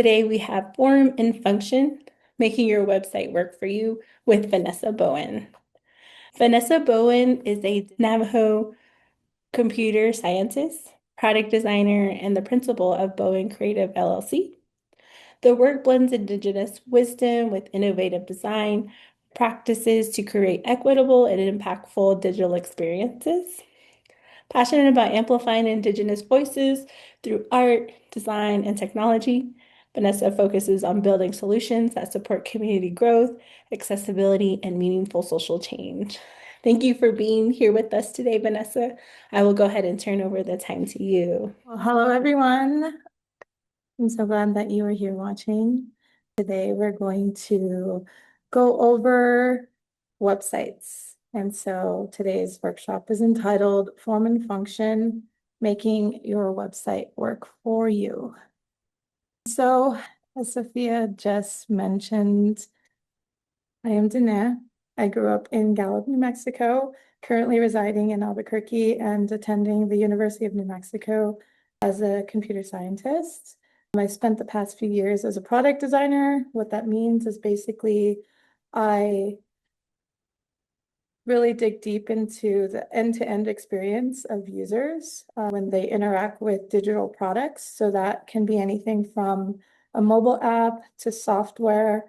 Today we have Form and Function, making your website work for you with Vanessa Bowen. Vanessa Bowen is a Navajo computer scientist, product designer, and the principal of Bowen Creative LLC. The work blends Indigenous wisdom with innovative design practices to create equitable and impactful digital experiences. Passionate about amplifying Indigenous voices through art, design, and technology, Vanessa focuses on building solutions that support community growth, accessibility, and meaningful social change. Thank you for being here with us today, Vanessa. I will go ahead and turn over the time to you. Well, hello, everyone. I'm so glad that you are here watching. Today, we're going to go over websites. And so today's workshop is entitled Form and Function, Making Your Website Work for You. So, as Sophia just mentioned, I am Danae. I grew up in Gallup, New Mexico, currently residing in Albuquerque and attending the University of New Mexico as a computer scientist. I spent the past few years as a product designer. What that means is basically I really dig deep into the end-to-end experience of users when they interact with digital products. So that can be anything from a mobile app to software,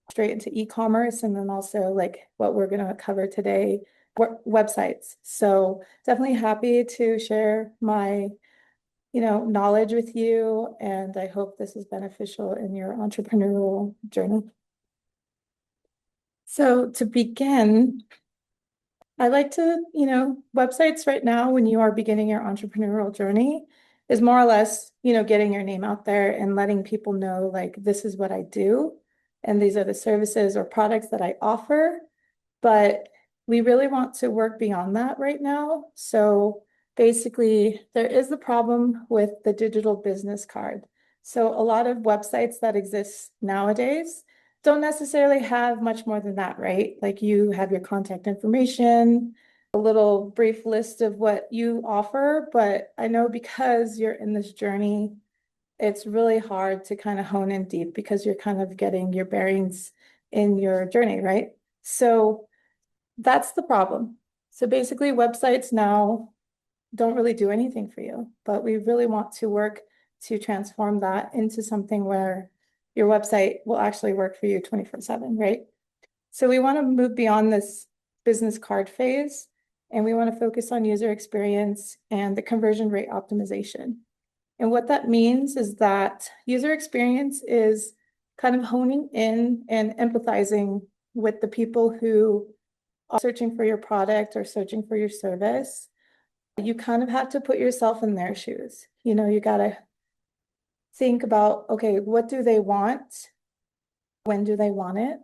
straight into e-commerce, and then also like what we're going to cover today, websites. So definitely happy to share my knowledge with you, and I hope this is beneficial in your entrepreneurial journey. So to begin, I like to, websites right now, when you are beginning your entrepreneurial journey, is more or less, getting your name out there and letting people know, like, this is what I do, and these are the services or products that I offer. But we really want to work beyond that right now. So basically, there is the problem with the digital business card. So a lot of websites that exist nowadays don't necessarily have much more than that, right? Like you have your contact information, a little brief list of what you offer. But I know because you're in this journey, it's really hard to kind of hone in deep because you're kind of getting your bearings in your journey, right? So that's the problem. So basically, websites now don't really do anything for you, but we really want to work to transform that into something where your website will actually work for you 24/7, right? So we want to move beyond this business card phase, and we want to focus on user experience and the conversion rate optimization. And what that means is that user experience is kind of honing in and empathizing with the people who are searching for your product or searching for your service. You kind of have to put yourself in their shoes. You got to think about, okay, what do they want? When do they want it?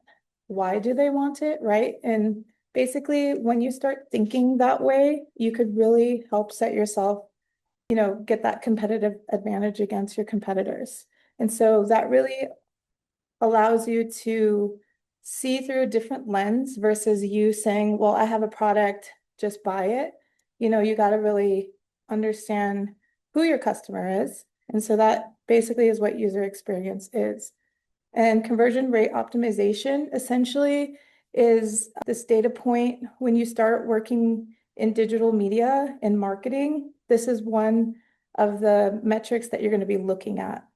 Why do they want it, right? And basically, when you start thinking that way, you could really help set yourself, get that competitive advantage against your competitors. And so that really allows you to see through a different lens versus you saying, well, I have a product, just buy it. You got to really understand who your customer is. And so that basically is what user experience is. And conversion rate optimization essentially is this data point when you start working in digital media and marketing. This is one of the metrics that you're going to be looking at.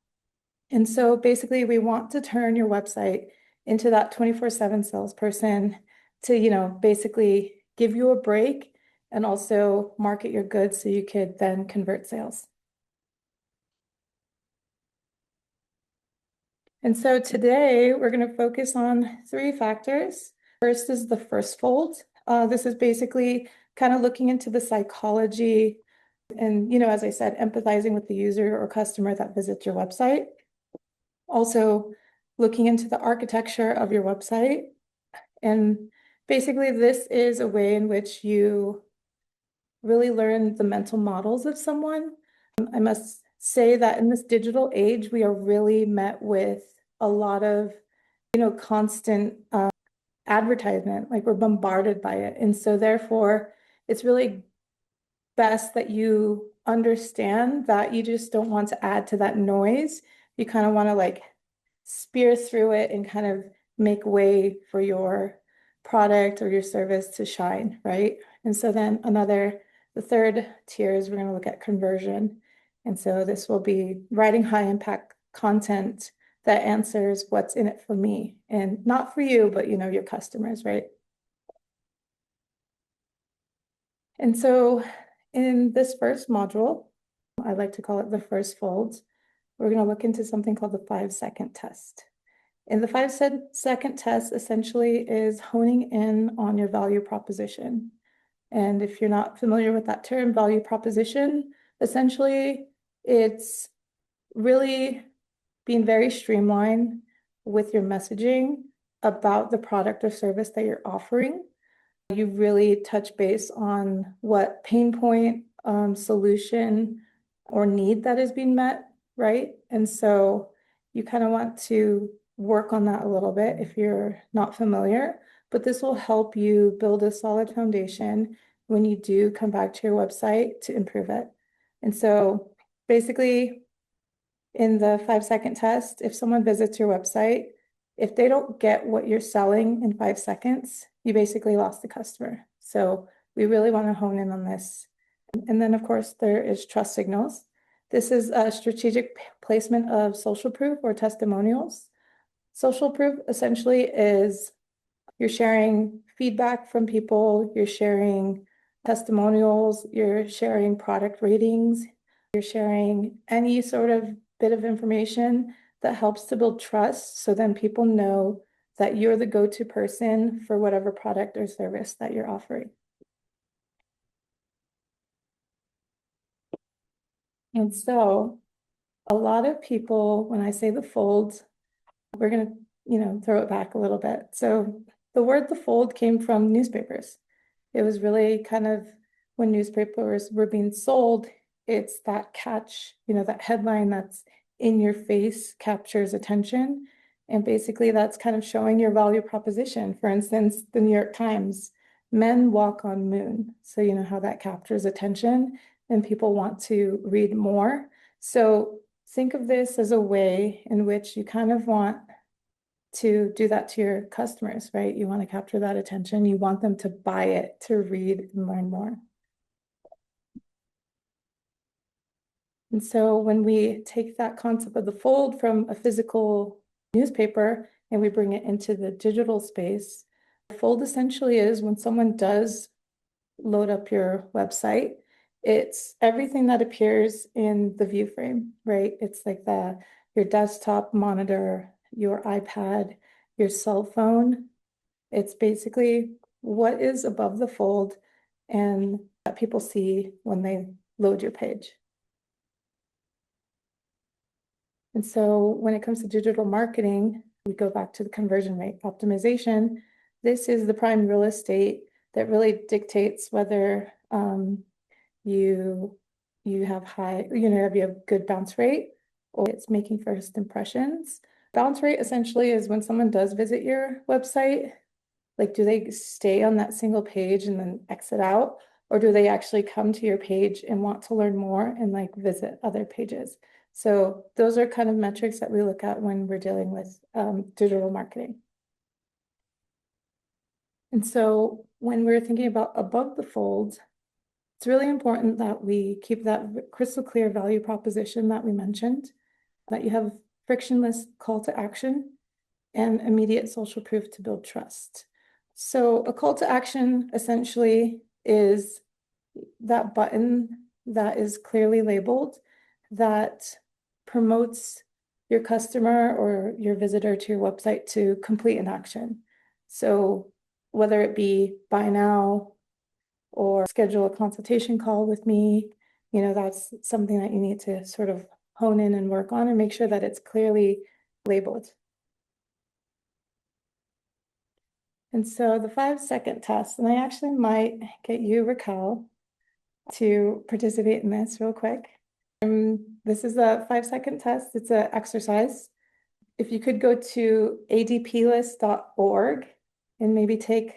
And so basically, we want to turn your website into that 24/7 salesperson to, basically give you a break and also market your goods so you could then convert sales. And so today we're going to focus on 3 factors. First is the first fold. This is basically kind of looking into the psychology and, as I said, empathizing with the user or customer that visits your website. Also looking into the architecture of your website. And basically, this is a way in which you really learn the mental models of someone. I must say that in this digital age, we are really met with a lot of, constant advertisement, like we're bombarded by it. And so therefore, it's really best that you understand that you just don't want to add to that noise. You kind of want to like spear through it and kind of make way for your product or your service to shine, right? And so then the third tier is we're going to look at conversion. And so this will be writing high impact content that answers what's in it for me and not for you, but your customers, right? And so in this first module, I like to call it the first fold, we're going to look into something called the 5-second test. And the 5-second test essentially is honing in on your value proposition. And if you're not familiar with that term, value proposition, essentially it's really being very streamlined with your messaging about the product or service that you're offering. You really touch base on what pain point, solution, or need that is being met, right? And so you kind of want to work on that a little bit if you're not familiar, but this will help you build a solid foundation when you do come back to your website to improve it. And so basically, in the 5-second test, if someone visits your website, if they don't get what you're selling in 5 seconds, you basically lost the customer. So we really want to hone in on this. And then, of course, there is trust signals. This is a strategic placement of social proof or testimonials. Social proof essentially is you're sharing feedback from people, you're sharing testimonials, you're sharing product ratings, you're sharing any sort of bit of information that helps to build trust. So then people know that you're the go-to person for whatever product or service that you're offering. And so a lot of people, when I say the fold, we're going to, throw it back a little bit. So the word the fold came from newspapers. It was really kind of when newspapers were being sold, it's that catch, that headline that's in your face captures attention. And basically that's kind of showing your value proposition. For instance, the New York Times, men walk on moon. So you know how that captures attention and people want to read more. So think of this as a way in which you kind of want to do that to your customers, right? You want to capture that attention. You want them to buy it, to read and learn more. And so when we take that concept of the fold from a physical newspaper and we bring it into the digital space, the fold essentially is when someone does load up your website, it's everything that appears in the view frame, right? It's like your desktop monitor, your iPad, your cell phone. It's basically what is above the fold and that people see when they load your page. And so when it comes to digital marketing, we go back to the conversion rate optimization. This is the prime real estate that really dictates whether you have high, if you have good bounce rate or it's making first impressions. Bounce rate essentially is when someone does visit your website, like do they stay on that single page and then exit out? Or do they actually come to your page and want to learn more and like visit other pages? So those are kind of metrics that we look at when we're dealing with digital marketing. And so when we're thinking about above the fold, it's really important that we keep that crystal clear value proposition that we mentioned, that you have frictionless call to action and immediate social proof to build trust. So a call to action essentially is that button that is clearly labeled that promotes your customer or your visitor to your website to complete an action. So whether it be buy now or schedule a consultation call with me, that's something that you need to sort of hone in and work on and make sure that it's clearly labeled. And so the 5-second test, and I actually might get you, Raquel, to participate in this real quick. This is a 5-second test. It's an exercise. If you could go to adplist.org and maybe take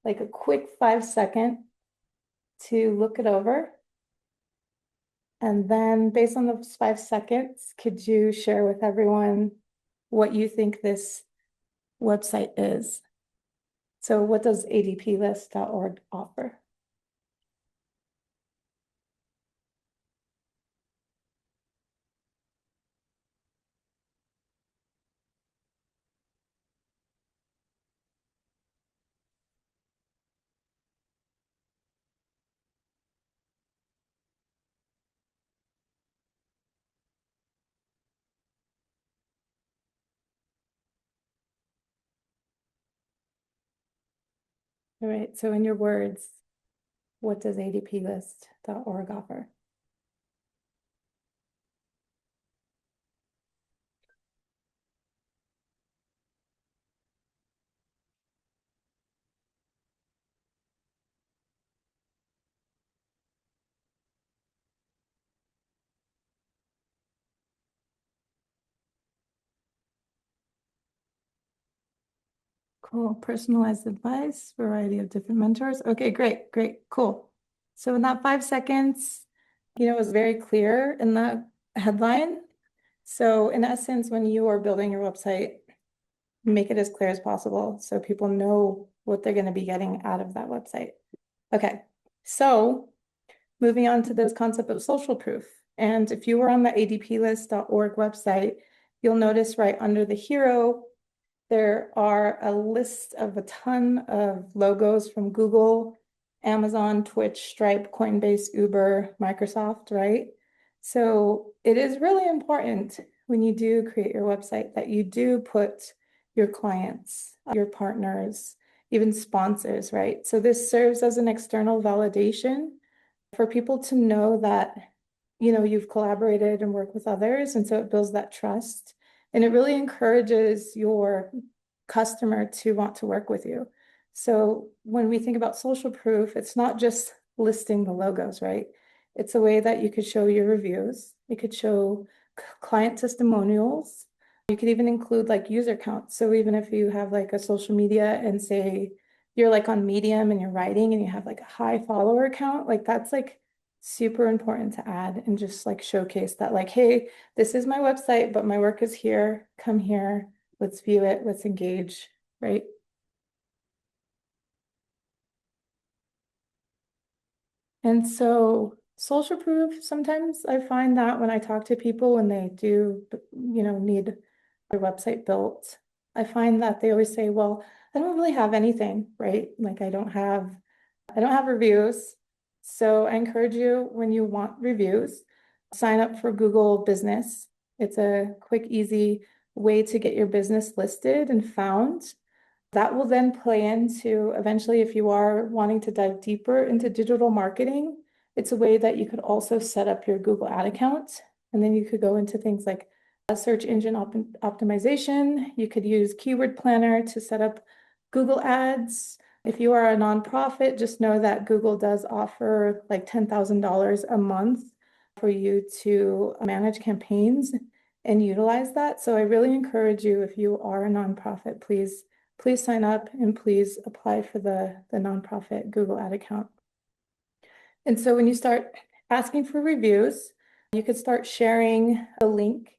like a quick 5-second to look it over. And then based on those 5 seconds, could you share with everyone what you think this website is. So what does adplist.org offer? All right, so in your words, what does adplist.org offer? Cool. Personalized advice, variety of different mentors. Okay, great, great, cool. So in that 5 seconds, it was very clear in the headline. So in essence, when you are building your website, make it as clear as possible so people know what they're going to be getting out of that website. Okay, so moving on to this concept of social proof. And if you were on the adplist.org website, you'll notice right under the hero, there are a list of a ton of logos from Google, Amazon, Twitch, Stripe, Coinbase, Uber, Microsoft, right? So it is really important when you do create your website that you do put your clients, your partners, even sponsors, right? So this serves as an external validation for people to know that, you've collaborated and worked with others. And so it builds that trust. And it really encourages your customer to want to work with you. So when we think about social proof, it's not just listing the logos, right? It's a way that you could show your reviews. You could show client testimonials. You could even include like user counts. So even if you have like a social media and say you're like on Medium and you're writing and you have like a high follower count, like that's like super important to add and just like showcase that like, hey, this is my website, but my work is here. Come here. Let's view it. Let's engage, right? And so social proof, sometimes I find that when I talk to people when they do, need their website built, I find that they always say, well, I don't really have anything, right? Like I don't have reviews. So I encourage you when you want reviews, sign up for Google Business. It's a quick, easy way to get your business listed and found. That will then play into eventually, if you are wanting to dive deeper into digital marketing, it's a way that you could also set up your Google ad account. And then you could go into things like a search engine optimization. You could use Keyword Planner to set up Google ads. If you are a nonprofit, just know that Google does offer like $10,000 a month for you to manage campaigns and utilize that. So I really encourage you, if you are a nonprofit, please sign up and please apply for the nonprofit Google ad account. And so when you start asking for reviews, you could start sharing a link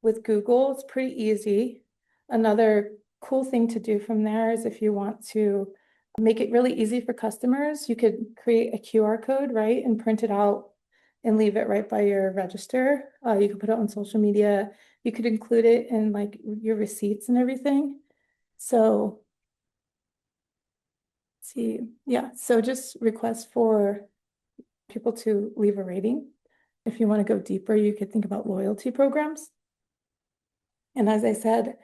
with Google. It's pretty easy. Another cool thing to do from there is if you want to make it really easy for customers, you could create a QR code, right, and print it out and leave it right by your register. You could put it on social media. You could include it in like your receipts and everything. So see, yeah, so just request for people to leave a rating. If you want to go deeper, you could think about loyalty programs. And as I said,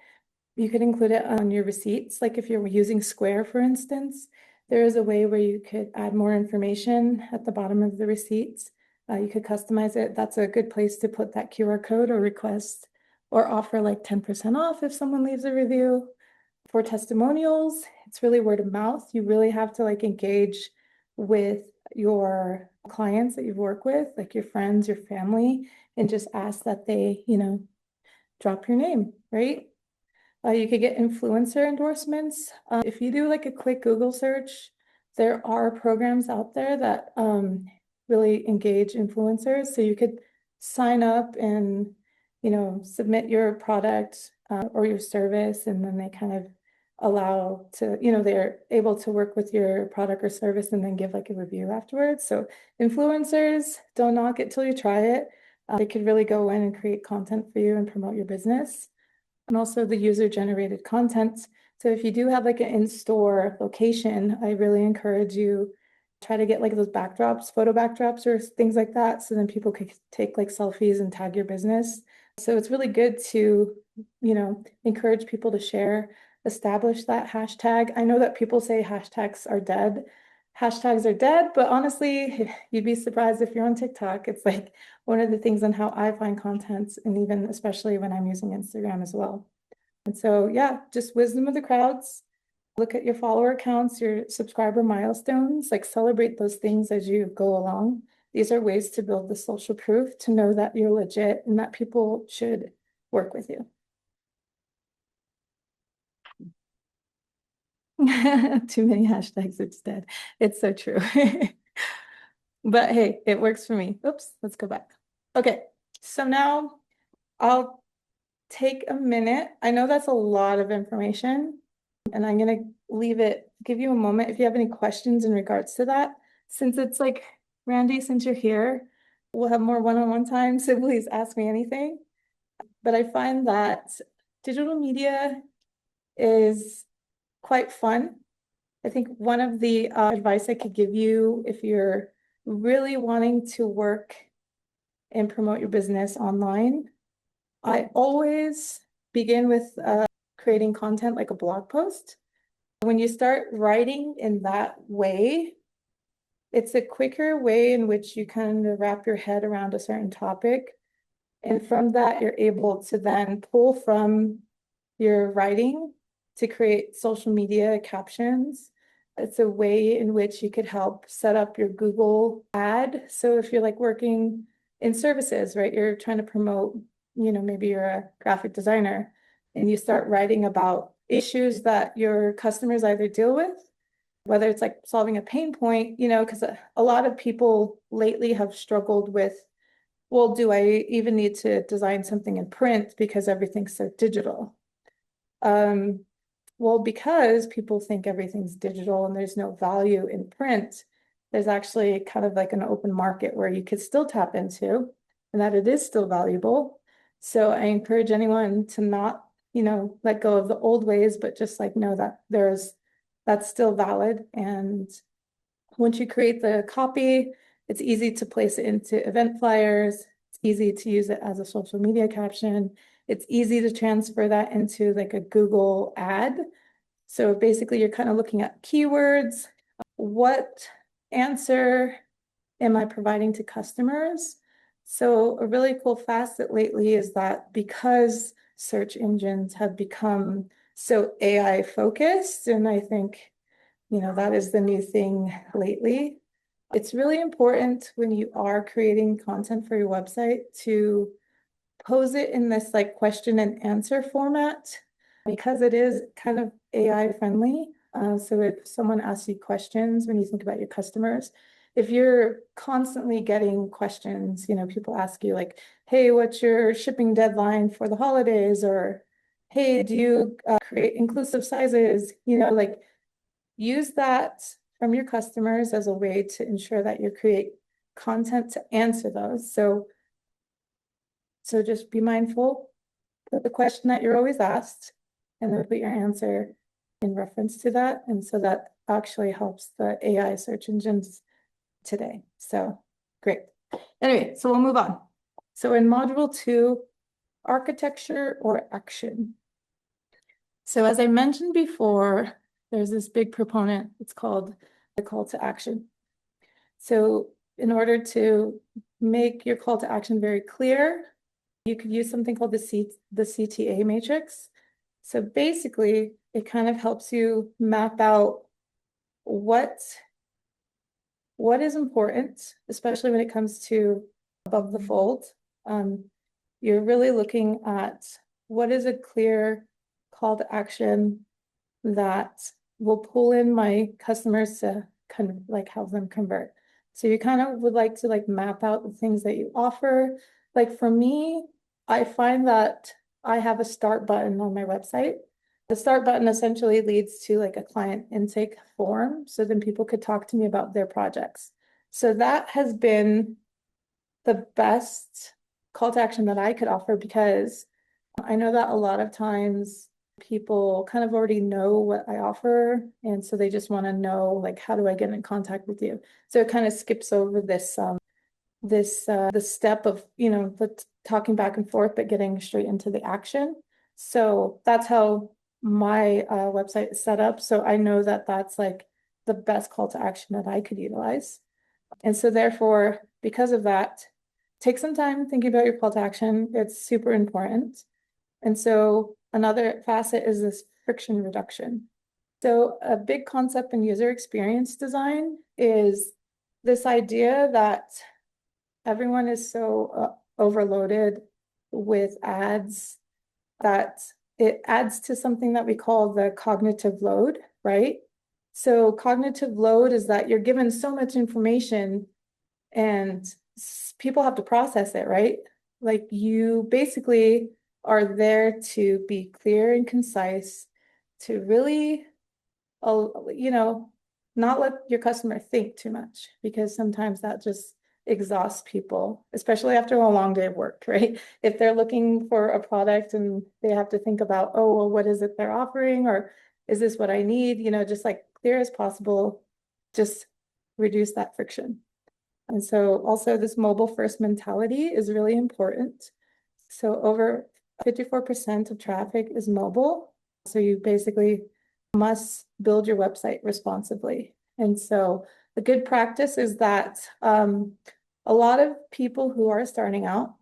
you could include it on your receipts. Like if you're using Square, for instance, there is a way where you could add more information at the bottom of the receipts. You could customize it. That's a good place to put that QR code or request or offer like 10% off if someone leaves a review. For testimonials, it's really word of mouth. You really have to like engage with your clients that you've worked with, like your friends, your family, and just ask that they, drop your name, right? You could get influencer endorsements. If you do like a quick Google search, there are programs out there that really engage influencers. So you could sign up and, submit your product or your service, and then they kind of allow to, they're able to work with your product or service and then give like a review afterwards. So influencers, don't knock it till you try it. They could really go in and create content for you and promote your business. And also the user-generated content. So if you do have like an in-store location, I really encourage you try to get like those backdrops, photo backdrops or things like that. So then people could take like selfies and tag your business. So it's really good to, encourage people to share, establish that hashtag. I know that people say hashtags are dead. Hashtags are dead, but honestly, you'd be surprised if you're on TikTok. It's like one of the things on how I find content, and even especially when I'm using Instagram as well. And so, yeah, just wisdom of the crowds. Look at your follower counts, your subscriber milestones, like celebrate those things as you go along. These are ways to build the social proof to know that you're legit and that people should work with you. Too many hashtags, it's dead. It's so true. But hey, it works for me. Oops, let's go back. Okay, so now I'll take a minute. I know that's a lot of information, and I'm going to give you a moment if you have any questions in regards to that. Since it's like, Randy, since you're here, we'll have more one-on-one time, so please ask me anything. But I find that digital media is quite fun. I think one of the advice I could give you if you're really wanting to work and promote your business online, I always begin with creating content like a blog post. When you start writing in that way, it's a quicker way in which you kind of wrap your head around a certain topic. And from that, you're able to then pull from your writing to create social media captions. It's a way in which you could help set up your Google ad. So if you're like working in services, right, you're trying to promote, maybe you're a graphic designer and you start writing about issues that your customers either deal with, whether it's like solving a pain point, because a lot of people lately have struggled with, well, do I even need to design something in print because everything's so digital? Well, because people think everything's digital and there's no value in print, there's actually kind of like an open market where you could still tap into and that it is still valuable. So I encourage anyone to not, let go of the old ways, but just like know that that's still valid. And once you create the copy, it's easy to place it into event flyers. It's easy to use it as a social media caption. It's easy to transfer that into like a Google ad. So basically you're kind of looking at keywords. What answer am I providing to customers? So a really cool facet lately is that because search engines have become so AI focused, and I think, that is the new thing lately. It's really important when you are creating content for your website to pose it in this like question and answer format because it is kind of AI friendly. So if someone asks you questions when you think about your customers, if you're constantly getting questions, people ask you like, hey, what's your shipping deadline for the holidays? Or, hey, do you create inclusive sizes? Like use that from your customers as a way to ensure that you create content to answer those. So just be mindful of the question that you're always asked and then put your answer in reference to that. And so that actually helps the AI search engines today. So great. Anyway, so we'll move on. So in module 2, architecture or action. So as I mentioned before, there's this big proponent, it's called the call to action. So in order to make your call to action very clear, you could use something called the CTA matrix. So basically, it kind of helps you map out what is important, especially when it comes to above the fold. You're really looking at what is a clear call to action that will pull in my customers to kind of like help them convert. So you kind of would like to like map out the things that you offer. Like for me, I find that I have a start button on my website. The start button essentially leads to like a client intake form, so then people could talk to me about their projects. So that has been the best call to action that I could offer because I know that a lot of times people kind of already know what I offer. And so they just want to know, like, how do I get in contact with you? So it kind of skips over the step of, the talking back and forth, but getting straight into the action. So that's how my website is set up. So I know that that's like the best call to action that I could utilize. And so therefore, because of that, take some time thinking about your call to action. It's super important. And so another facet is this friction reduction. So a big concept in user experience design is this idea that everyone is so overloaded with ads that it adds to something that we call the cognitive load, right? So cognitive load is that you're given so much information and people have to process it, right? Like you basically are there to be clear and concise, to really, you know, not let your customer think too much because sometimes that just exhausts people, especially after a long day of work, right? If they're looking for a product and they have to think about, oh, well, what is it they're offering? Or is this what I need? Just like clear as possible, just reduce that friction. And so also this mobile first mentality is really important. So over 54% of traffic is mobile. So you basically must build your website responsibly. And so the good practice is that a lot of people who are starting out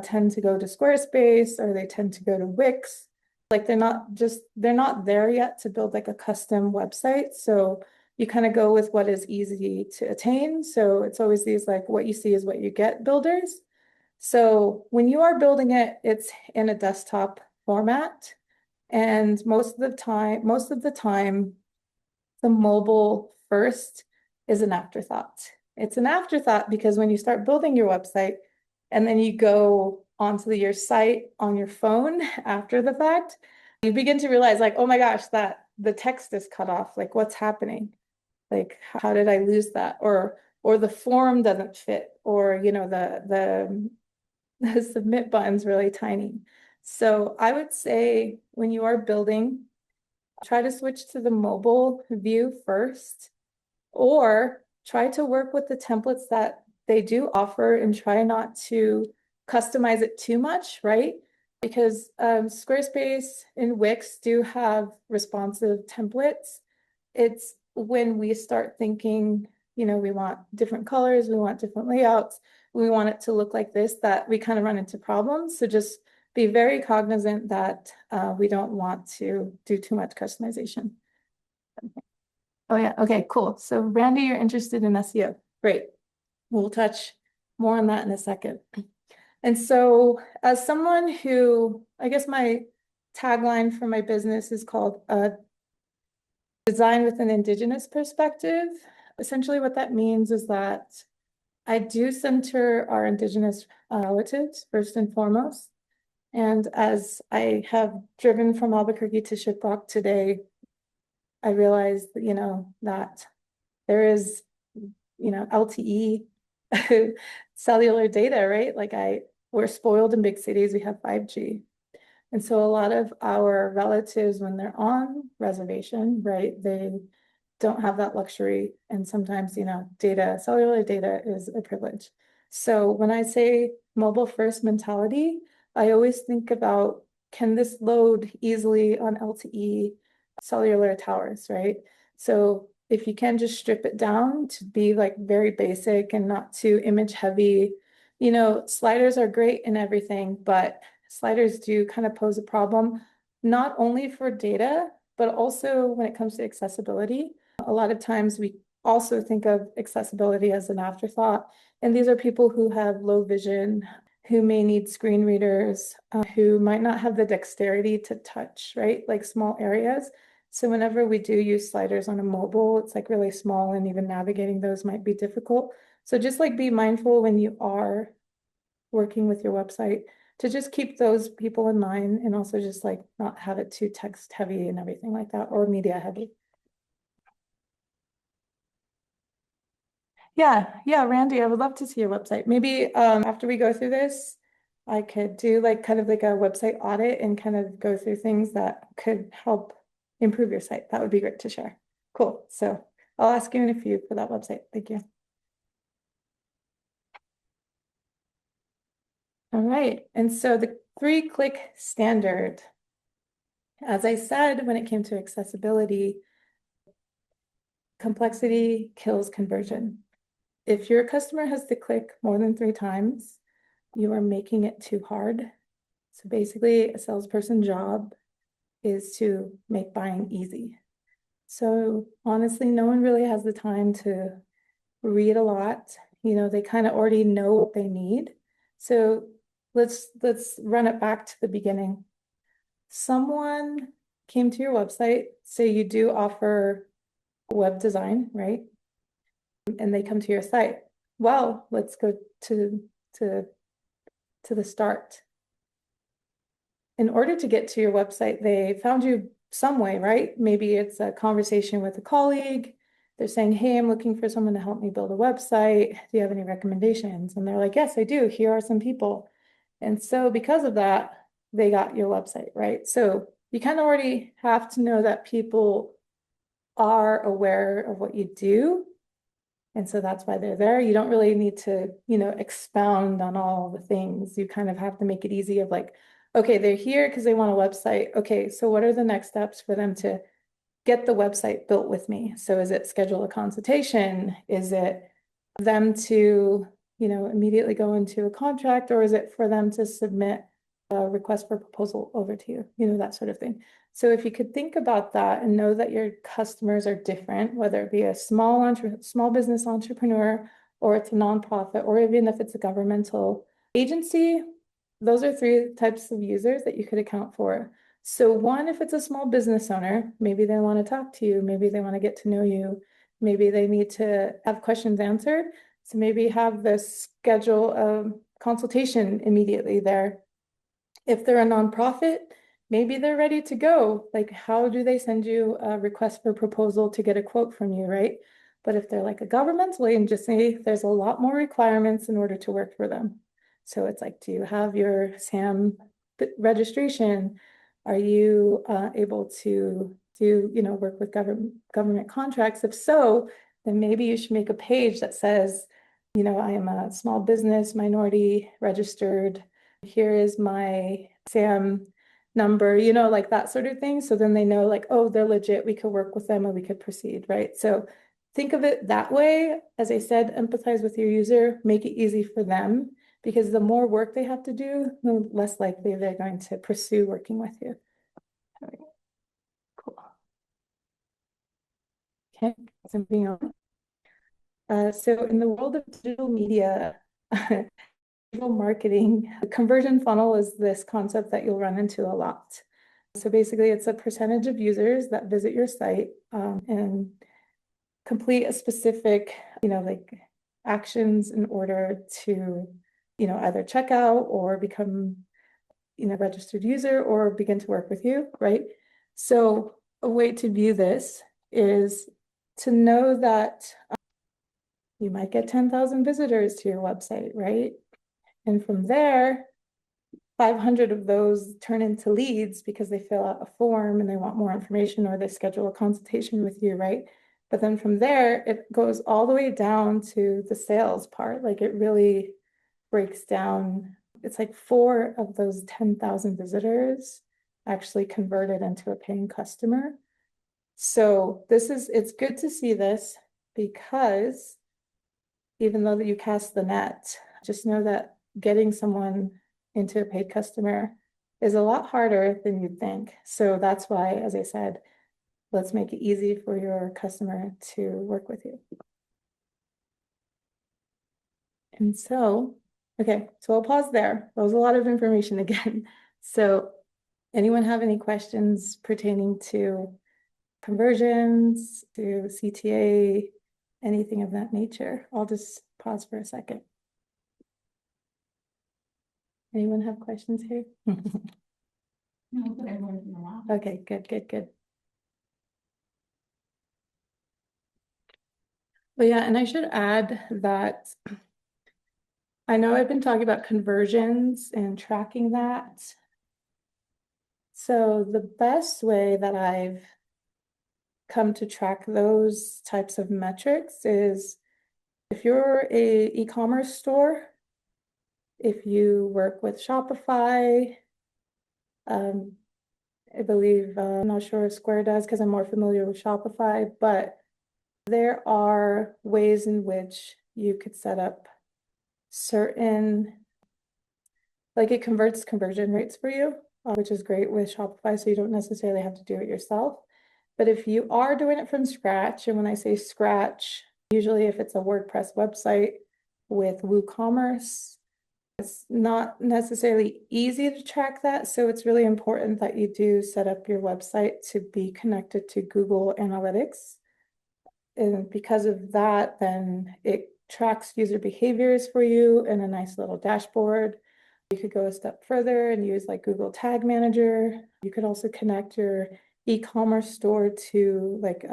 tend to go to Squarespace or they tend to go to Wix. Like they're not there yet to build like a custom website. So you kind of go with what is easy to attain. So it's always these like what you see is what you get builders. So when you are building it, it's in a desktop format. And most of the time, the mobile first is an afterthought. It's an afterthought because when you start building your website and then you go onto your site on your phone after the fact, you begin to realize like, oh my gosh, that the text is cut off. Like what's happening? Like how did I lose that? Or the form doesn't fit, or the submit button's really tiny. So I would say when you are building, try to switch to the mobile view first, or try to work with the templates that they do offer and try not to customize it too much, right? Because Squarespace and Wix do have responsive templates. It's when we start thinking, we want different colors, we want different layouts, we want it to look like this, that we kind of run into problems. So just be very cognizant that we don't want to do too much customization. Oh yeah, okay, cool. So Randy, you're interested in SEO. Great. We'll touch more on that in a second. And so as someone who, I guess my tagline for my business is called Design with an Indigenous Perspective. Essentially what that means is that I do center our Indigenous relatives first and foremost. And as I have driven from Albuquerque to Shiprock today, I realized that, that there is, LTE cellular data, right? We're spoiled in big cities, we have 5G. And so a lot of our relatives, when they're on reservation, right, they don't have that luxury. And sometimes, cellular data is a privilege. So when I say mobile first mentality, I always think about, can this load easily on LTE cellular towers, right? So if you can just strip it down to be like very basic and not too image heavy, sliders are great and everything, but sliders do kind of pose a problem, not only for data, but also when it comes to accessibility. A lot of times we also think of accessibility as an afterthought. And these are people who have low vision, who may need screen readers, who might not have the dexterity to touch, right? Like small areas. So whenever we do use sliders on a mobile, it's like really small and even navigating those might be difficult. So just like be mindful when you are working with your website to just keep those people in mind and also just like not have it too text heavy and everything like that or media heavy. Yeah, Randy, I would love to see your website. Maybe after we go through this, I could do like kind of like a website audit and kind of go through things that could help improve your site. That would be great to share. Cool. So I'll ask you in a few for that website. Thank you. All right. And so the 3-click standard, as I said, when it came to accessibility, complexity kills conversion. If your customer has to click more than 3 times, you are making it too hard. So basically, a salesperson job is to make buying easy. So honestly, no one really has the time to read a lot. You know, they kind of already know what they need. So let's run it back to the beginning. Someone came to your website, say you do offer web design, right? And they come to your site. Well, let's go to to the start. In order to get to your website, they found you some way, right? Maybe it's a conversation with a colleague. They're saying, hey, I'm looking for someone to help me build a website. Do you have any recommendations? And they're like, yes, I do. Here are some people. And so because of that, they got your website, right? So you kind of already have to know that people are aware of what you do. And so that's why they're there. You don't really need to, expound on all the things. You kind of have to make it easy of like, okay, they're here because they want a website. Okay, so what are the next steps for them to get the website built with me? So is it schedule a consultation? Is it them to, immediately go into a contract, or is it for them to submit a request for proposal over to you, that sort of thing. So if you could think about that and know that your customers are different, whether it be a small business entrepreneur, or it's a nonprofit, or even if it's a governmental agency, those are 3 types of users that you could account for. So one, if it's a small business owner, maybe they want to talk to you, maybe they want to get to know you, maybe they need to have questions answered. So maybe have the schedule a consultation immediately there. If they're a nonprofit, maybe they're ready to go. Like, how do they send you a request for proposal to get a quote from you, right? But if they're like a governmental agency, there's a lot more requirements in order to work for them. So it's like, do you have your SAM registration? Are you able to do, work with government contracts? If so, then maybe you should make a page that says, I am a small business minority registered. Here is my SAM number, like that sort of thing. So then they know like, oh, they're legit. We could work with them and we could proceed, right? So think of it that way. As I said, empathize with your user, make it easy for them, because the more work they have to do, the less likely they're going to pursue working with you. All right, cool. Okay, so moving on. So in the world of digital media, digital marketing, the conversion funnel is this concept that you'll run into a lot. So basically, it's a percentage of users that visit your site and complete a specific, like actions in order to, either check out or become, registered user or begin to work with you, right? So a way to view this is to know that you might get 10,000 visitors to your website, right? And from there, 500 of those turn into leads because they fill out a form and they want more information, or they schedule a consultation with you, right? But then from there, it goes all the way down to the sales part. Like, it really breaks down. It's like 4 of those 10,000 visitors actually converted into a paying customer. So it's good to see this, because even though that you cast the net, just know that getting someone into a paid customer is a lot harder than you'd think. So that's why, as I said, let's make it easy for your customer to work with you. And so, okay, so I'll pause there. That was a lot of information again. So anyone have any questions pertaining to conversions, to CTA, anything of that nature? I'll just pause for a second. Anyone have questions here? No, but I learned them a lot. Okay, good, good, good. But yeah, and I should add that I know I've been talking about conversions and tracking that. So the best way that I've come to track those types of metrics is if you're a e-commerce store, if you work with Shopify, um, I believe, I'm not sure if Square does because I'm more familiar with Shopify, but there are ways in which you could set up certain, like it converts conversion rates for you, which is great with Shopify, so you don't necessarily have to do it yourself. But if you are doing it from scratch, and when I say scratch, usually if it's a WordPress website with WooCommerce, it's not necessarily easy to track that. So it's really important that you do set up your website to be connected to Google Analytics. And because of that, then it tracks user behaviors for you in a nice little dashboard. You could go a step further and use like Google Tag Manager. You could also connect your e-commerce store to like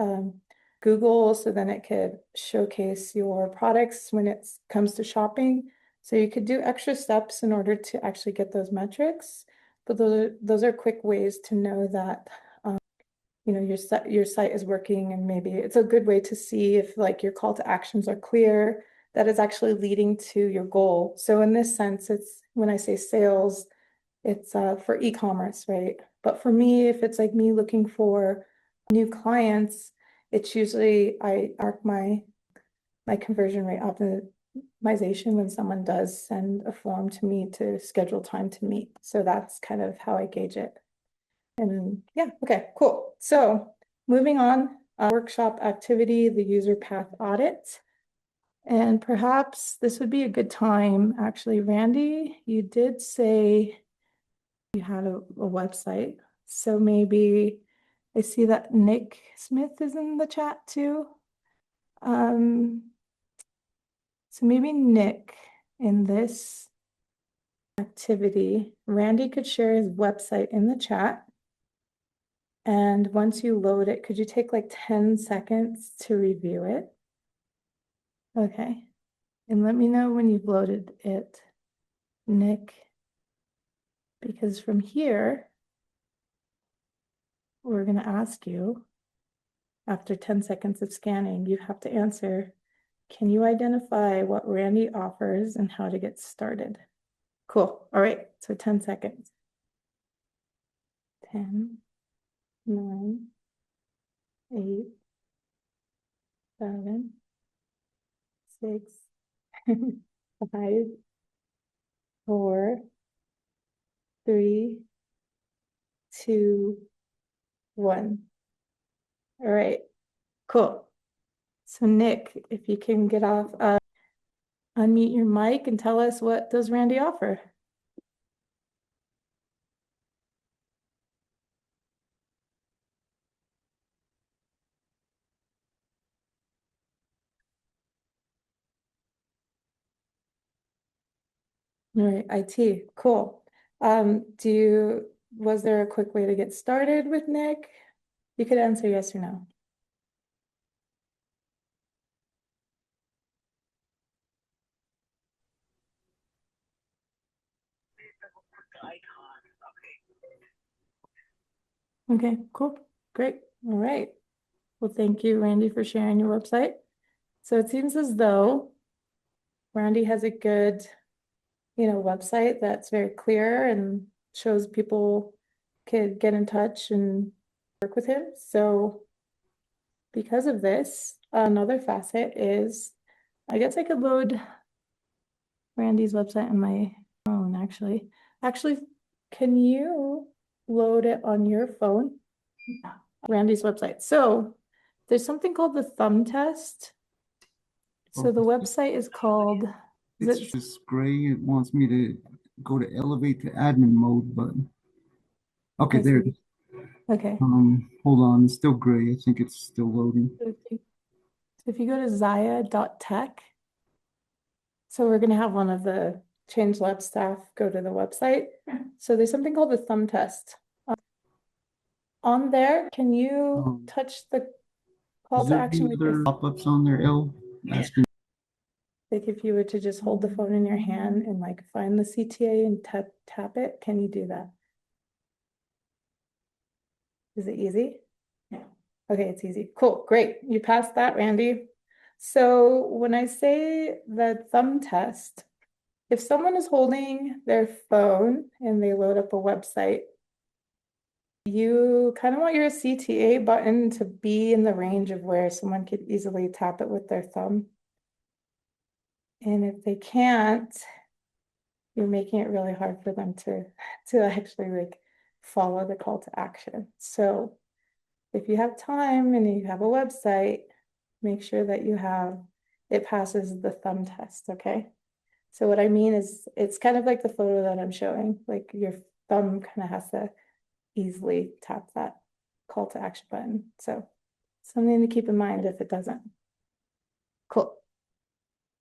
Google, so then it could showcase your products when it comes to shopping. So you could do extra steps in order to actually get those metrics. But those are quick ways to know that you know your site is working, and maybe it's a good way to see if like your call to actions are clear, that is actually leading to your goal. So in this sense, it's when I say sales, it's for e-commerce, right? But for me, if it's like me looking for new clients, it's usually I arc my conversion rate optimization when someone does send a form to me to schedule time to meet. So that's kind of how I gauge it. And yeah, okay, cool. So moving on, workshop activity, the user path audit. And perhaps this would be a good time. Actually, Randy, you did say you had a website. So maybe I see that Nick Smith is in the chat too. Um, so maybe Nick in this activity, Randy could share his website in the chat. And once you load it, could you take like 10 seconds to review it? Okay. And let me know when you've loaded it, Nick, because from here, we're going to ask you, after 10 seconds of scanning, you have to answer, can you identify what Randy offers and how to get started? Cool. All right. So 10 seconds. 10, 9, 8, 7, 6, 5, 4, 3, 2, 1. All right, cool. So Nick, if you can get off, unmute your mic and tell us, what does Randy offer? All right, IT, cool. Was there a quick way to get started with Nick? You could answer yes or no. Okay, cool, great. All right. Well, thank you, Randy, for sharing your website. So it seems as though Randy has a good, website that's very clear and shows people could get in touch and work with him. So because of this, another facet is, I guess I could load Randy's website on my phone, actually. Actually, can you load it on your phone? Randy's website. So there's something called the thumb test. So the website is called, It's just gray. It wants me to go to elevate to admin mode, but okay, there it is. Okay. Hold on, it's still gray. I think it's still loading. So if you go to Zaya.tech, so we're going to have one of the change lab staff go to the website. So there's something called the thumb test. On there, can you touch the call Is to there action any with other your, pop-ups on there, L? Asking. like if you were to just hold the phone in your hand and like find the CTA and tap it, can you do that? Is it easy? Yeah. Okay, it's easy. Cool, great. You passed that, Randy. So when I say the thumb test, if someone is holding their phone and they load up a website, you kind of want your CTA button to be in the range of where someone could easily tap it with their thumb. And if they can't, you're making it really hard for them to actually like follow the call to action. So if you have time and you have a website, make sure that it passes the thumb test, okay? So what I mean is it's kind of like the photo that I'm showing, like your thumb kind of has to easily tap that call to action button. So something to keep in mind if it doesn't. Cool.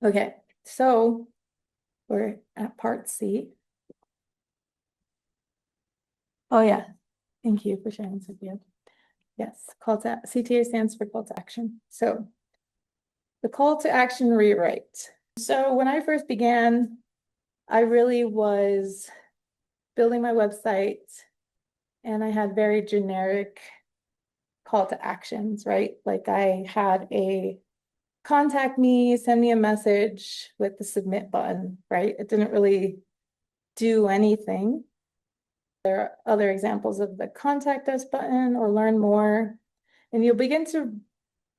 Okay, so we're at part C. Oh yeah, thank you for sharing, Sophia. Yes, CTA stands for call to action. So the call to action rewrite. So when I first began, I really was building my website and I had very generic call to actions, right? Like I had a contact me, send me a message with the submit button, right? It didn't really do anything. There are other examples of the contact us button or learn more. And you'll begin to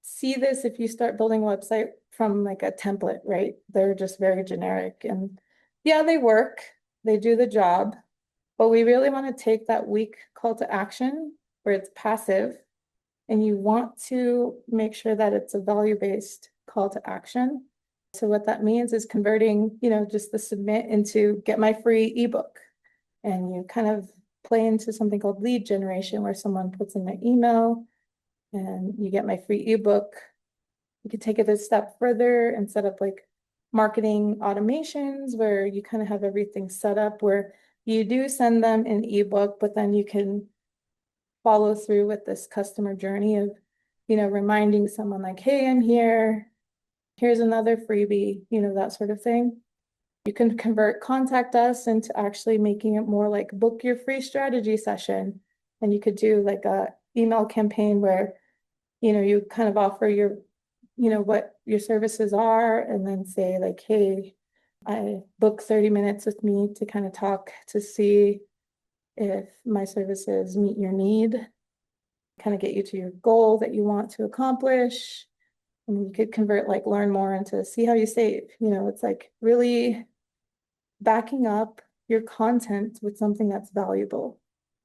see this if you start building a website from like a template, right? They're just very generic and yeah, they work, they do the job, but we really want to take that weak call to action where it's passive and you want to make sure that it's a value-based call to action. So what that means is converting, just the submit into get my free ebook. And you kind of play into something called lead generation where someone puts in their email and you get my free ebook. You could take it a step further and set up like marketing automations where you kind of have everything set up where you do send them an ebook, but then you can follow through with this customer journey of, reminding someone like, hey, I'm here. Here's another freebie, that sort of thing. You can convert contact us into actually making it more like book your free strategy session. And you could do like a email campaign where, you kind of offer your, what your services are and then say like, hey, I book 30 minutes with me to kind of talk to see if my services meet your need, kind of get you to your goal that you want to accomplish. And you could convert like learn more into see how you save. It's like really backing up your content with something that's valuable.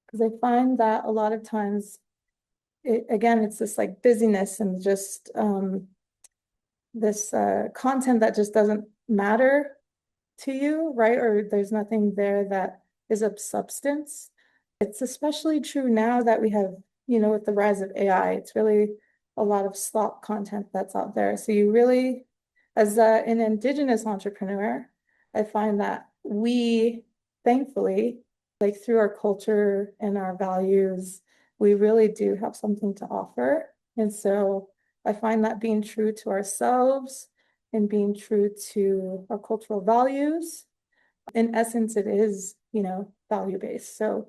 Because I find that a lot of times, it's this like busyness and just this content that just doesn't matter to you, right? Or there's nothing there that is of substance. It's especially true now that we have, with the rise of AI, it's really a lot of stock content that's out there. So you really, as an Indigenous entrepreneur, I find that we, thankfully, like through our culture and our values, we really do have something to offer. And so I find that being true to ourselves and being true to our cultural values, in essence, it is, value-based. So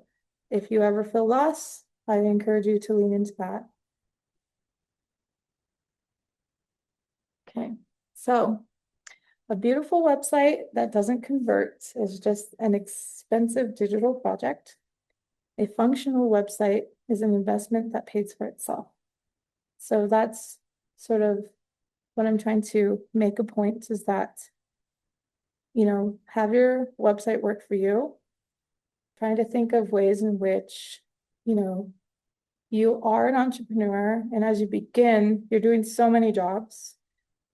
if you ever feel lost, I encourage you to lean into that. Okay, so a beautiful website that doesn't convert is just an expensive digital project. A functional website is an investment that pays for itself. So that's sort of what I'm trying to make a point is that, have your website work for you. Trying to think of ways in which, you are an entrepreneur, and as you begin, you're doing so many jobs.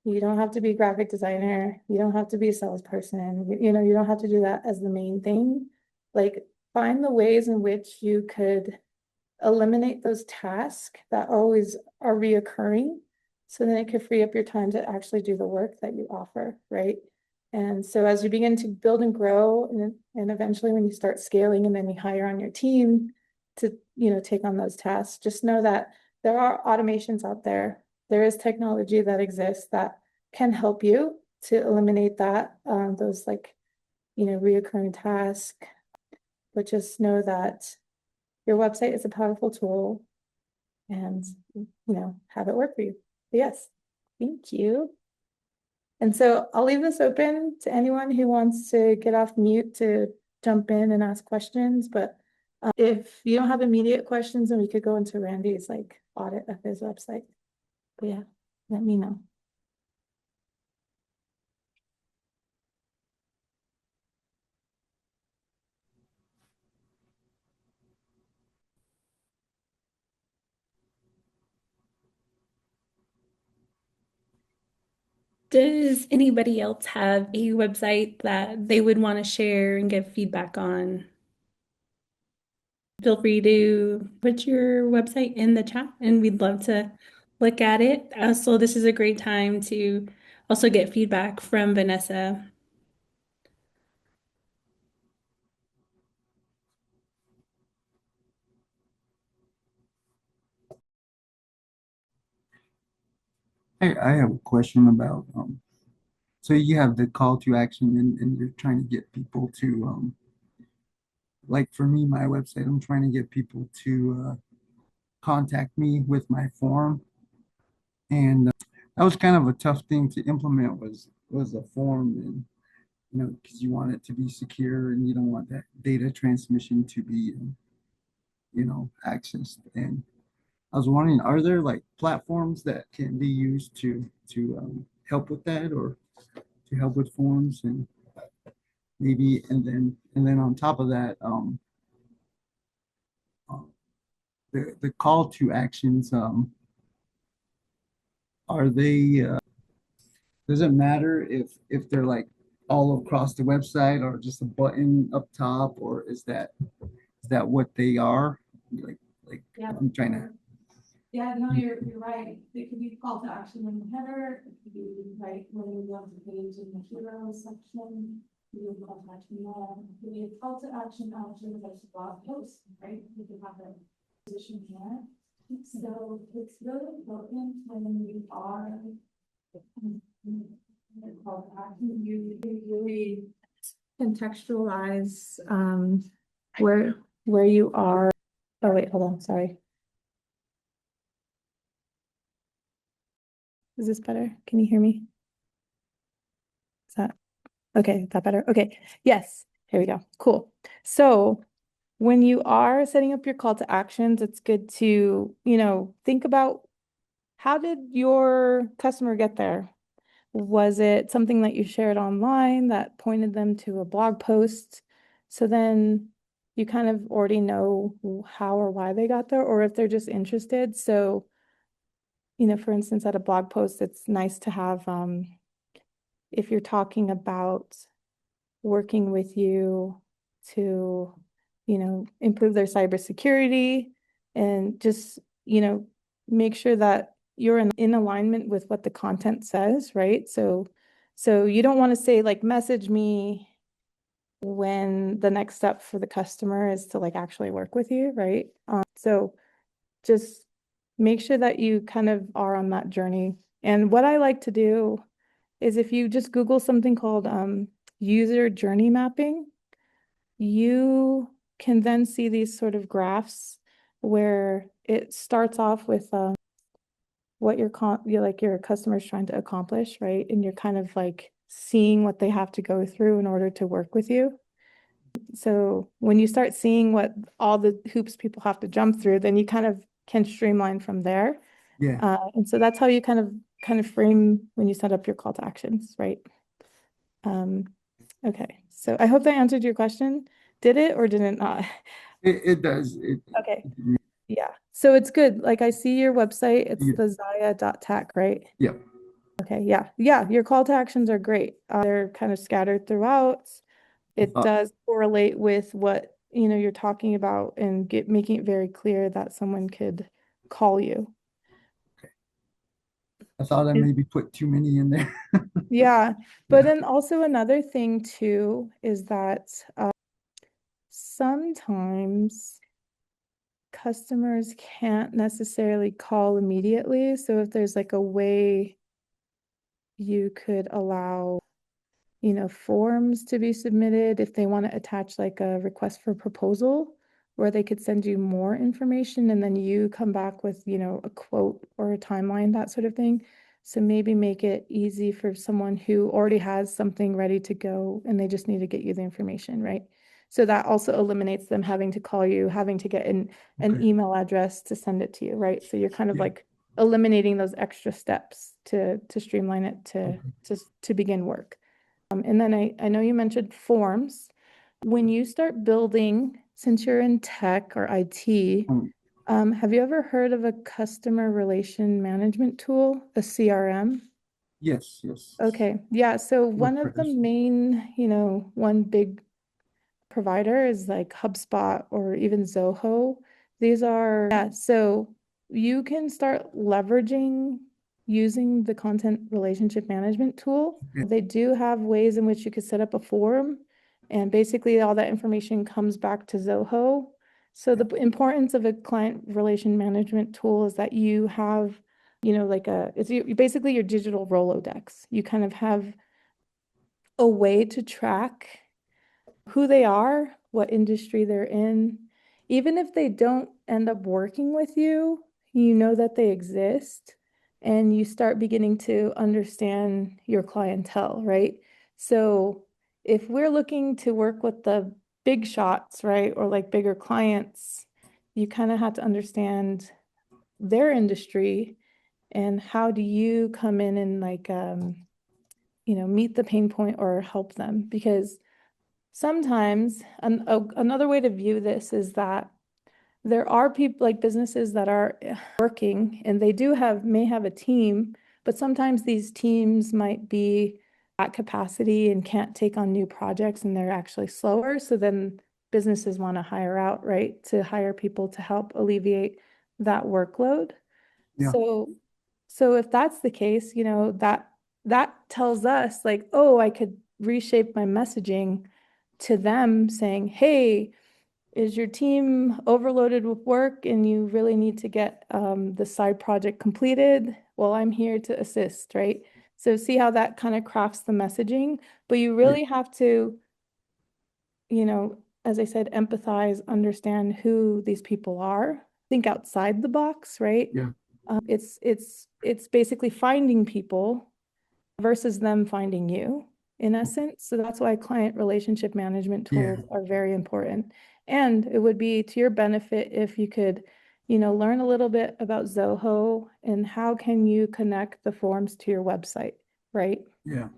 You don't have to be a graphic designer. You don't have to be a salesperson. You don't have to do that as the main thing. Like, find the ways in which you could eliminate those tasks that always are reoccurring, so then it could free up your time to actually do the work that you offer, right? And so as you begin to build and grow, and eventually when you start scaling and then you hire on your team to, take on those tasks, just know that there are automations out there. There is technology that exists that can help you to eliminate those like, reoccurring tasks. But just know that your website is a powerful tool and, have it work for you. But yes, thank you. And so I'll leave this open to anyone who wants to get off mute to jump in and ask questions. But if you don't have immediate questions, then we could go into Randy's like audit of his website. But yeah, let me know. Does anybody else have a website that they would want to share and give feedback on? Feel free to put your website in the chat and we'd love to look at it. Also, this is a great time to also get feedback from Vanessa. I have a question about so you have the call to action and you're trying to get people to like for me, my website, I'm trying to get people to contact me with my form. And that was kind of a tough thing to implement was a form and because you want it to be secure and you don't want that data transmission to be accessed. And I was wondering, are there like platforms that can be used to help with that or to help with forms and maybe and then on top of that, uh, the call to actions, are they does it matter if they're like all across the website or just a button up top, or is that what they are? Like Yeah. I'm trying to. Yeah, no, you're right. It could be call to action in the header. It could be right when you go to the page in the hero section. You can call to action there. It could be a call to action after the blog post, right? You can have a position here. So it's really important when you are call to action, you really contextualize where you are. Oh wait, hold on, sorry. Is this better? Can you hear me? Is that okay? Is that better? Okay. Yes. Here we go. Cool. So when you are setting up your call to actions, it's good to, think about how did your customer get there? Was it something that you shared online that pointed them to a blog post? So then you kind of already know how or why they got there, or if they're just interested. So, for instance, at a blog post, it's nice to have if you're talking about working with you to, improve their cybersecurity and just, make sure that you're in alignment with what the content says, right? So you don't want to say like message me when the next step for the customer is to like actually work with you, right? So just make sure that you kind of are on that journey. And what I like to do is if you just Google something called user journey mapping, you can then see these sort of graphs where it starts off with what your customer's trying to accomplish, right? And you're kind of like seeing what they have to go through in order to work with you. So when you start seeing what all the hoops people have to jump through, then you kind of can streamline from there. Yeah. And so that's how you kind of frame when you set up your call to actions, right? Okay, so I hope that answered your question. Did it or did it not? It does. Okay, yeah. So it's good. Like I see your website, it's Yeah. the Zaya.tech, right? Yeah. Okay, yeah. Yeah, your call to actions are great. They're kind of scattered throughout. It Uh, does correlate with what, you're talking about and making it very clear that someone could call you. I thought I maybe put too many in there. Yeah, but Yeah. then also another thing too is that sometimes customers can't necessarily call immediately. So if there's like a way you could allow, forms to be submitted if they want to attach like a request for proposal where they could send you more information and then you come back with, a quote or a timeline, that sort of thing. So maybe make it easy for someone who already has something ready to go and they just need to get you the information, right? So that also eliminates them having to call you, having to get an Okay. email address to send it to you, right? So you're kind of Yeah. like eliminating those extra steps to streamline it Okay. to begin work. And then I know you mentioned forms. When you start building, since you're in tech or IT, Um, have you ever heard of a customer relation management tool, a CRM? yes, yes. Okay, yeah. So one of the WordPress. main, one big provider is like HubSpot or even Zoho. These are, yeah, so you can start leveraging using the content relationship management tool. Okay. They do have ways in which you could set up a form, and basically all that information comes back to Zoho. So Yeah. the importance of a client relation management tool is that you have, like basically your digital Rolodex. You kind of have a way to track who they are, what industry they're in. Even if they don't end up working with you, you know that they exist and you start beginning to understand your clientele, right? So if we're looking to work with the big shots, right, or like bigger clients, you kind of have to understand their industry and how do you come in and like meet the pain point or help them because sometimes, another way to view this is that there are people like businesses that are working and they may have a team, but sometimes these teams might be at capacity and can't take on new projects and they're actually slower. So then businesses want to hire out, right? To hire people to help alleviate that workload. Yeah. So, so if that's the case, that tells us like, oh, I could reshape my messaging to them saying, hey, is your team overloaded with work and you really need to get the side project completed? Well, I'm here to assist, right? So see how that kind of crafts the messaging, but you Yeah. really have to, as I said, empathize, understand who these people are, think outside the box, right? Yeah. It's basically finding people versus them finding you in essence. So that's why client relationship management Yeah. tools are very important. And it would be to your benefit if you could, learn a little bit about Zoho and how can you connect the forms to your website, right? Yeah.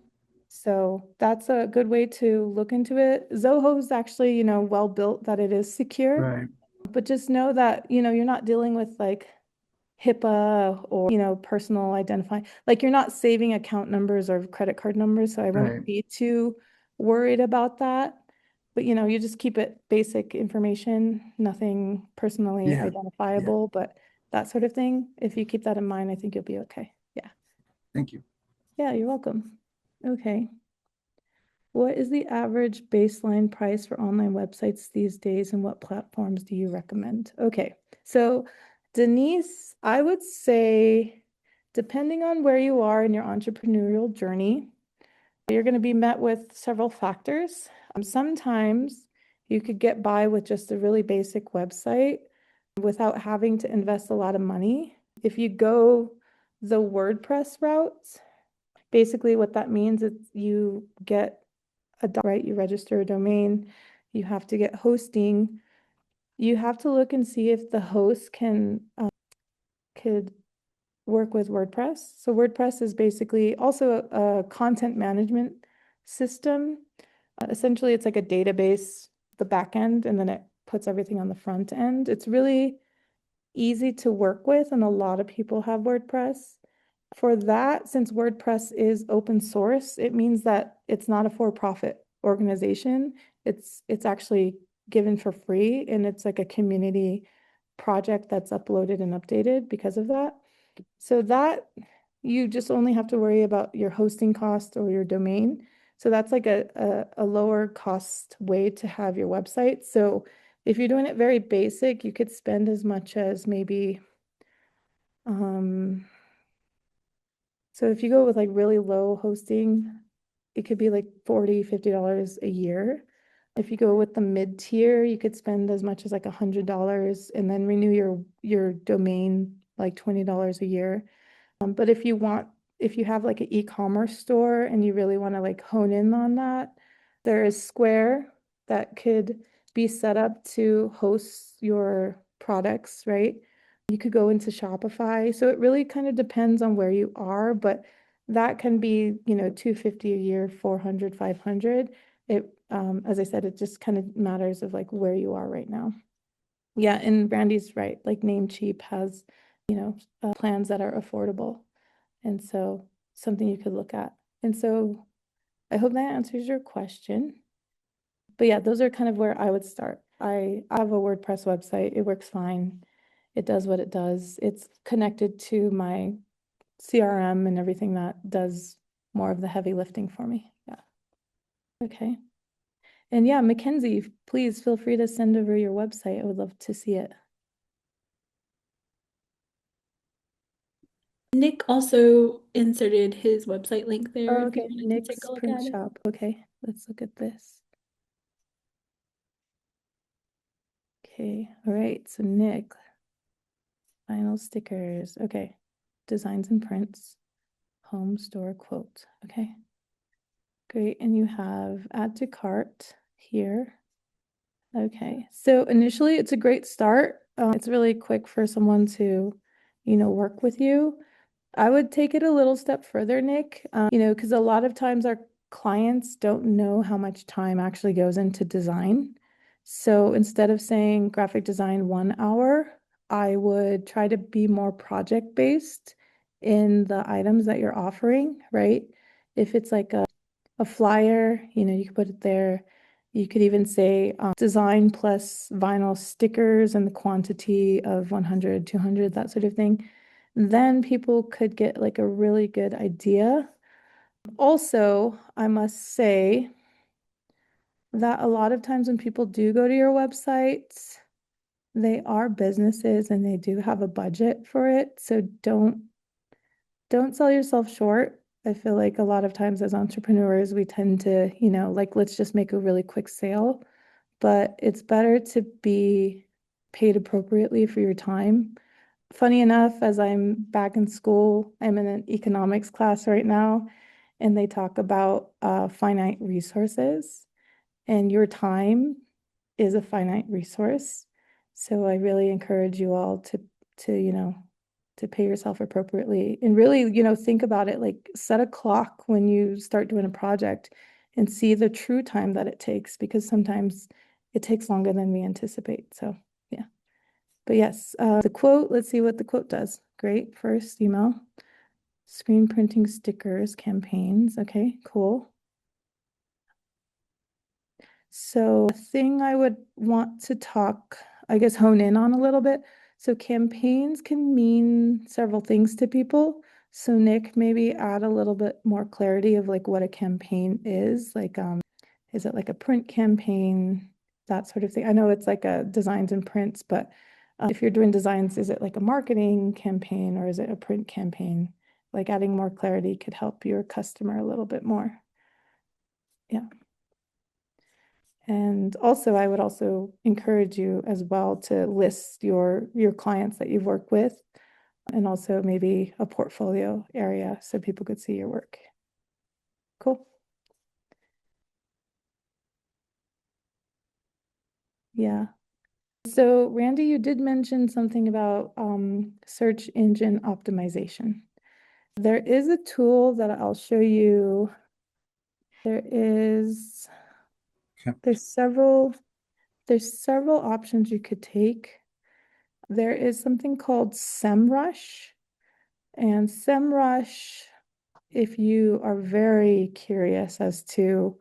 So that's a good way to look into it. Zoho is actually, well built that it is secure, Right. but just know that, you're not dealing with like HIPAA or, personal identifying, like you're not saving account numbers or credit card numbers, so I Right. wouldn't be too worried about that. But, you just keep it basic information, nothing personally Yeah. Yeah. identifiable, but that sort of thing. If you keep that in mind, I think you'll be okay. Yeah. Thank you. Yeah, you're welcome. Okay. What is the average baseline price for online websites these days and what platforms do you recommend? Okay, so Denise, I would say, depending on where you are in your entrepreneurial journey, you're going to be met with several factors. Sometimes you could get by with just a really basic website without having to invest a lot of money. If you go the WordPress route, basically what that means is you get right? You register a domain, you have to get hosting. You have to look and see if the host could work with WordPress. So WordPress is basically also a content management system. Essentially, it's like a database, the back end, and then it puts everything on the front end. It's really easy to work with, and a lot of people have WordPress. For that, since WordPress is open source, it means that it's not a for-profit organization. It's actually given for free, and it's like a community project that's uploaded and updated because of that. So that you just only have to worry about your hosting cost or your domain. So that's like a lower cost way to have your website. So if you're doing it very basic, you could spend as much as maybe, so if you go with like really low hosting, it could be like $40, $50 a year. If you go with the mid tier, you could spend as much as like $100 and then renew your domain like $20 a year. But if you have like an e-commerce store and you really want to like hone in on that, there is Square that could be set up to host your products, right? You could go into Shopify. So it really kind of depends on where you are, but that can be, $250 a year, 400, 500. It, as I said, it just kind of matters of like where you are right now. Yeah, and Brandy's right. Like Namecheap has, plans that are affordable. And so something you could look at. And so I hope that answers your question. But yeah, those are kind of where I would start. I have a WordPress website. It works fine. It does what it does. It's connected to my CRM and everything that does more of the heavy lifting for me. Yeah. Okay. And yeah, Mackenzie, please feel free to send over your website. I would love to see it. Nick also inserted his website link there Oh, if you okay. wanted to take Nick's a look Print at it. Shop. Okay, let's look at this. Okay, all right. So Nick, vinyl stickers. Okay, designs and prints, home store quote. Okay, great. And you have add to cart here. Okay, so initially it's a great start. It's really quick for someone to, work with you. I would take it a little step further, Nick, because a lot of times our clients don't know how much time actually goes into design. So instead of saying graphic design 1 hour, I would try to be more project based in the items that you're offering, right? If it's like a flyer, you could put it there. You could even say design plus vinyl stickers and the quantity of 100, 200, that sort of thing. Then people could get like a really good idea. Also, I must say that a lot of times when people do go to your websites, they are businesses and they do have a budget for it. So don't sell yourself short. I feel like a lot of times as entrepreneurs, we tend to, like, let's just make a really quick sale. But it's better to be paid appropriately for your time. Funny enough, as I'm back in school, I'm in an economics class right now, and they talk about finite resources, and your time is a finite resource. So I really encourage you all to pay yourself appropriately and really, think about it, like set a clock when you start doing a project and see the true time that it takes because sometimes it takes longer than we anticipate. So yeah. But yes, the quote, let's see what the quote does. Great. First email, screen printing stickers, campaigns. Okay, cool. So a thing I would want to talk, I guess, hone in on a little bit. So campaigns can mean several things to people. So Nick, maybe add a little bit more clarity of like what a campaign is. Like, is it like a print campaign, that sort of thing? I know it's like a designs and prints, but if you're doing designs, is it like a marketing campaign or is it a print campaign? Like adding more clarity could help your customer a little bit more. Yeah. And also, I would also encourage you as well to list your clients that you've worked with and also maybe a portfolio area so people could see your work. Cool. Yeah. So Randy, you did mention something about search engine optimization. There is a tool that I'll show you. Okay. There's several options you could take. There is something called SEMrush. And SEMrush, if you are very curious as to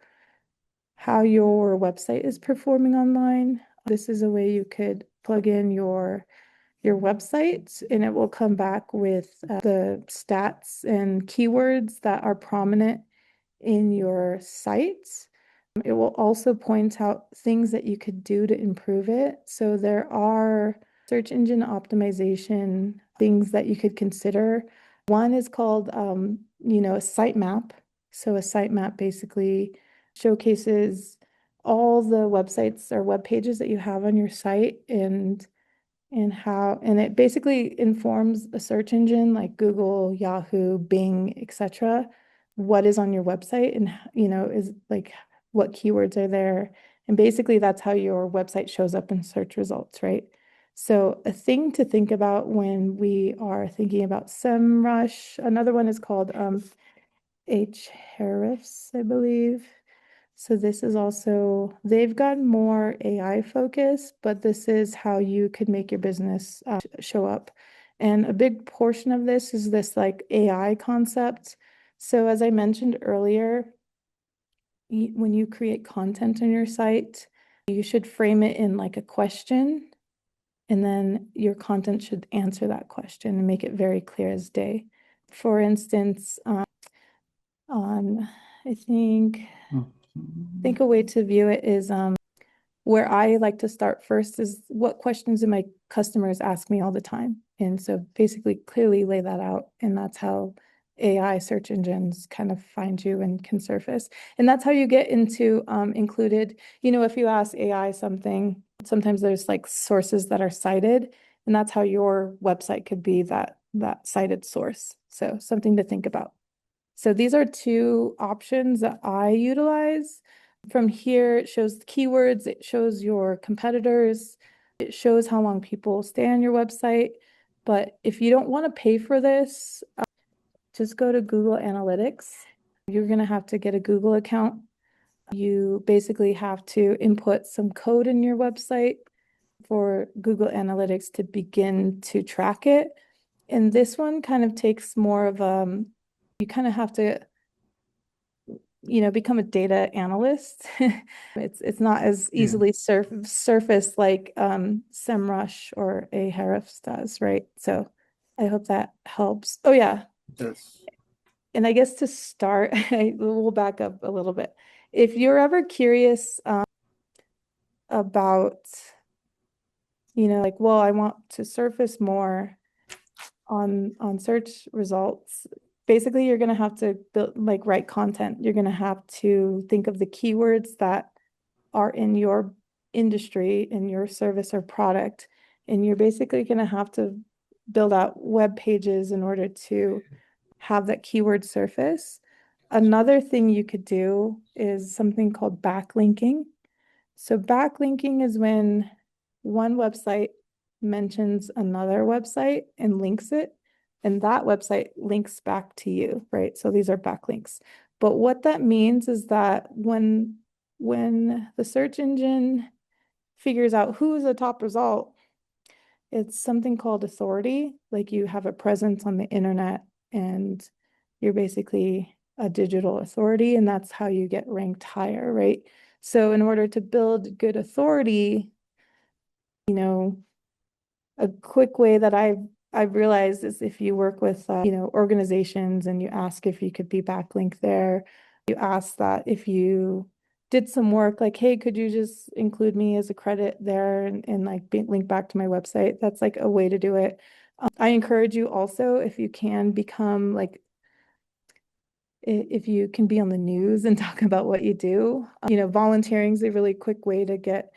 how your website is performing online, this is a way you could plug in your your website, and it will come back with the stats and keywords that are prominent in your site. It will also point out things that you could do to improve it. So there are search engine optimization things that you could consider. One is called, a sitemap. So a sitemap basically showcases all the websites or web pages that you have on your site and it basically informs a search engine like Google, Yahoo, Bing, etc. what is on your website and is like what keywords are there. And basically that's how your website shows up in search results, right? So a thing to think about when we are thinking about SEMrush, another one is called Ahrefs, I believe. So this is also, they've got more AI focus, but this is how you could make your business show up. And a big portion of this is this like AI concept. So as I mentioned earlier, when you create content on your site, you should frame it in like a question, and then your content should answer that question and make it very clear as day. For instance, on, I think a way to view it is where I like to start first is what questions do my customers ask me all the time? And so basically clearly lay that out. And that's how AI search engines kind of find you and can surface. And that's how you get into included, if you ask AI something, sometimes there's like sources that are cited, and that's how your website could be that cited source. So something to think about. So these are two options that I utilize. From here, it shows the keywords, it shows your competitors, it shows how long people stay on your website. But if you don't want to pay for this, just go to Google Analytics. You're going to have to get a Google account. You basically have to input some code in your website for Google Analytics to begin to track it. And this one kind of takes more of you kind of have to become a data analyst. It's not as Yeah, easily surfaced like SEMrush or Ahrefs does, right? So I hope that helps. Oh yeah, that's and I guess to start, we'll back up a little bit. If you're ever curious about, like, well, I want to surface more on search results, basically you're going to have to build like write content. You're going to have to think of the keywords that are in your industry, in your service or product, and you're basically going to have to build out web pages in order to have that keyword surface. Another thing you could do is something called backlinking. So backlinking is when one website mentions another website and links it, and that website links back to you, right? So these are backlinks. But what that means is that when the search engine figures out who's the top result, it's something called authority. Like you have a presence on the internet and you're basically a digital authority, and that's how you get ranked higher, right? So in order to build good authority, a quick way that I've realized is if you work with organizations and you ask if you could be backlinked there, you ask that if you did some work like, hey, could you just include me as a credit there and like be linked back to my website? That's like a way to do it. I encourage you also, if you can become like if you can be on the news and talk about what you do. Volunteering is a really quick way to get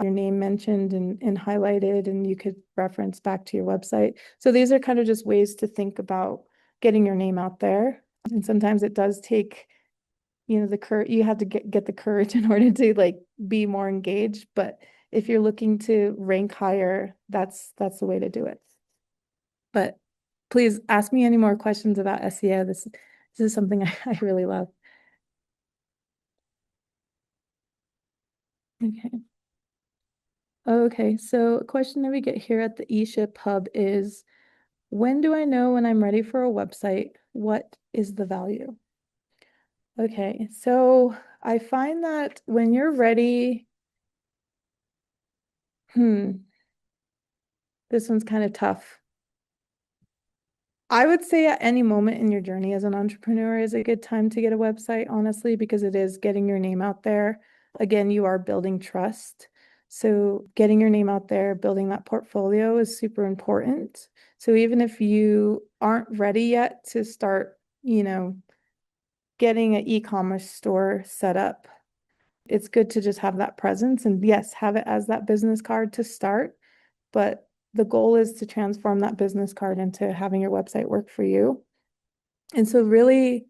your name mentioned and highlighted, and you could reference back to your website. So these are kind of just ways to think about getting your name out there. And sometimes it does take, the courage, you have to get the courage in order to like be more engaged. But if you're looking to rank higher, that's the way to do it. But please ask me any more questions about SEO. This is something I really love. Okay. Okay, so a question that we get here at the eShip Hub is, when do I know when I'm ready for a website? What is the value? Okay, so I find that when you're ready, This one's kind of tough. I would say at any moment in your journey as an entrepreneur is a good time to get a website, honestly, because it is getting your name out there. Again, you are building trust. So getting your name out there, building that portfolio is super important. So even if you aren't ready yet to start, getting an e-commerce store set up, it's good to just have that presence and yes, have it as that business card to start. But the goal is to transform that business card into having your website work for you. And so really,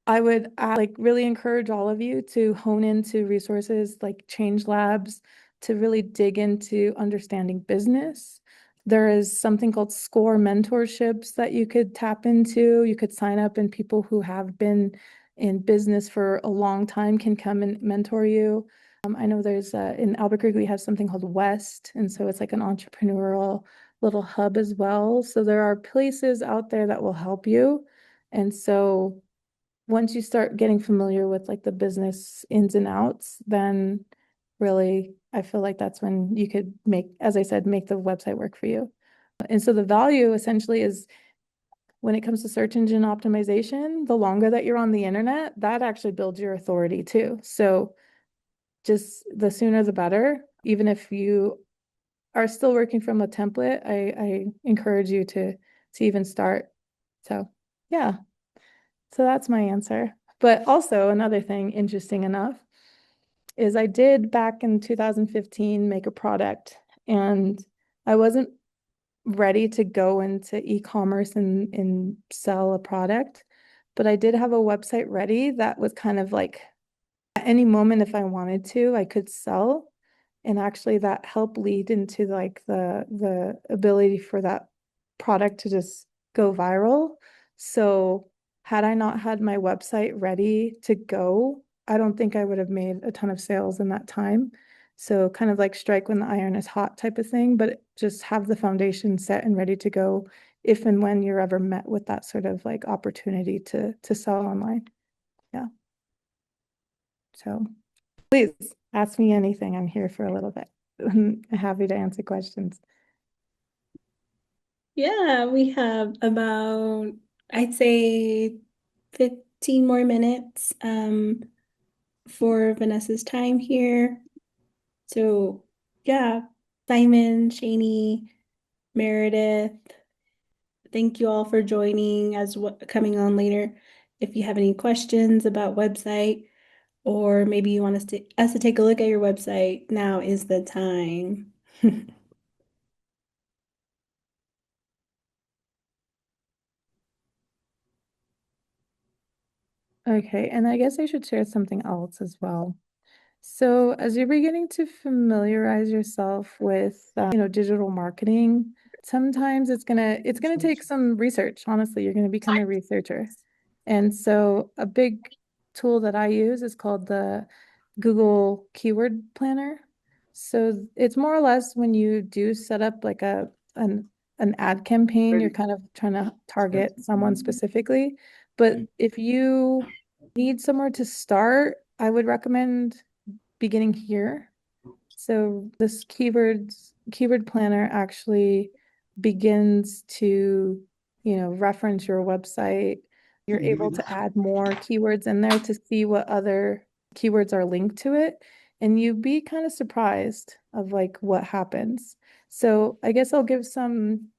I would like really encourage all of you to hone into resources like Change Labs to really dig into understanding business. There is something called SCORE mentorships that you could tap into. You could sign up, and people who have been in business for a long time can come and mentor you. I know there's in Albuquerque, we have something called West, and so it's like an entrepreneurial little hub as well. So there are places out there that will help you. And so once you start getting familiar with like the business ins and outs, then really I feel like that's when you could make, as I said, make the website work for you. And so the value essentially is when it comes to search engine optimization, the longer that you're on the internet, that actually builds your authority too. So just the sooner the better. Even if you are still working from a template, I encourage you to even start. So yeah. So that's my answer. But also another thing interesting enough is I did back in 2015 make a product and I wasn't ready to go into e-commerce and sell a product, but I did have a website ready that was kind of like at any moment if I wanted to, I could sell. And actually that helped lead into like the ability for that product to just go viral. So had I not had my website ready to go, I don't think I would have made a ton of sales in that time. So kind of like strike when the iron is hot type of thing, but just have the foundation set and ready to go if and when you're ever met with that sort of like opportunity to sell online. Yeah. So please ask me anything. I'm here for a little bit. I'm happy to answer questions. Yeah, we have about, I'd say 15 more minutes for Vanessa's time here. So yeah, Simon, Shani, Meredith, thank you all for joining as what coming on later. If you have any questions about website, or maybe you want us to take a look at your website, now is the time. Okay, and I guess I should share something else as well. So as you're beginning to familiarize yourself with, digital marketing, sometimes it's gonna take some research. Honestly, you're gonna become a researcher. And so a big tool that I use is called the Google Keyword Planner. So it's more or less when you do set up like an ad campaign, you're kind of trying to target someone specifically. But if you need somewhere to start, I would recommend beginning here. So this keyword planner actually begins to, reference your website. You're able to add more keywords in there to see what other keywords are linked to it. And you'd be kind of surprised of like what happens. So I guess I'll give some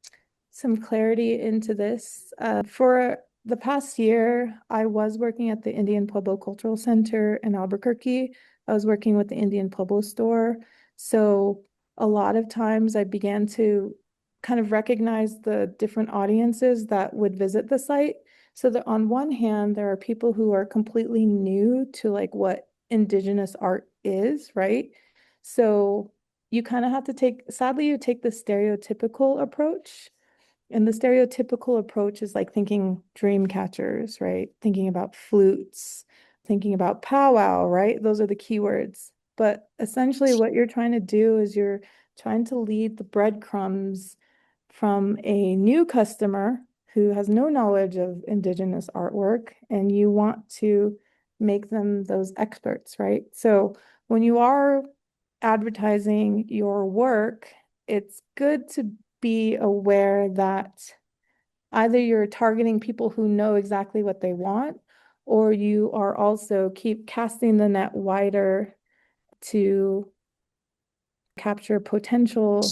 clarity into this. For the past year, I was working at the Indian Pueblo Cultural Center in Albuquerque. I was working with the Indian Pueblo store. So a lot of times I began to kind of recognize the different audiences that would visit the site. So that on one hand, there are people who are completely new to like what indigenous art is, right? So you kind of have to sadly, you take the stereotypical approach, and the stereotypical approach is like thinking dream catchers, right? Thinking about flutes, thinking about powwow, right? Those are the keywords. But essentially, what you're trying to do is you're trying to lead the breadcrumbs from a new customer who has no knowledge of indigenous artwork, and you want to make them those experts, right? So when you are advertising your work, it's good to be aware that either you're targeting people who know exactly what they want, or you are also keep casting the net wider to capture potential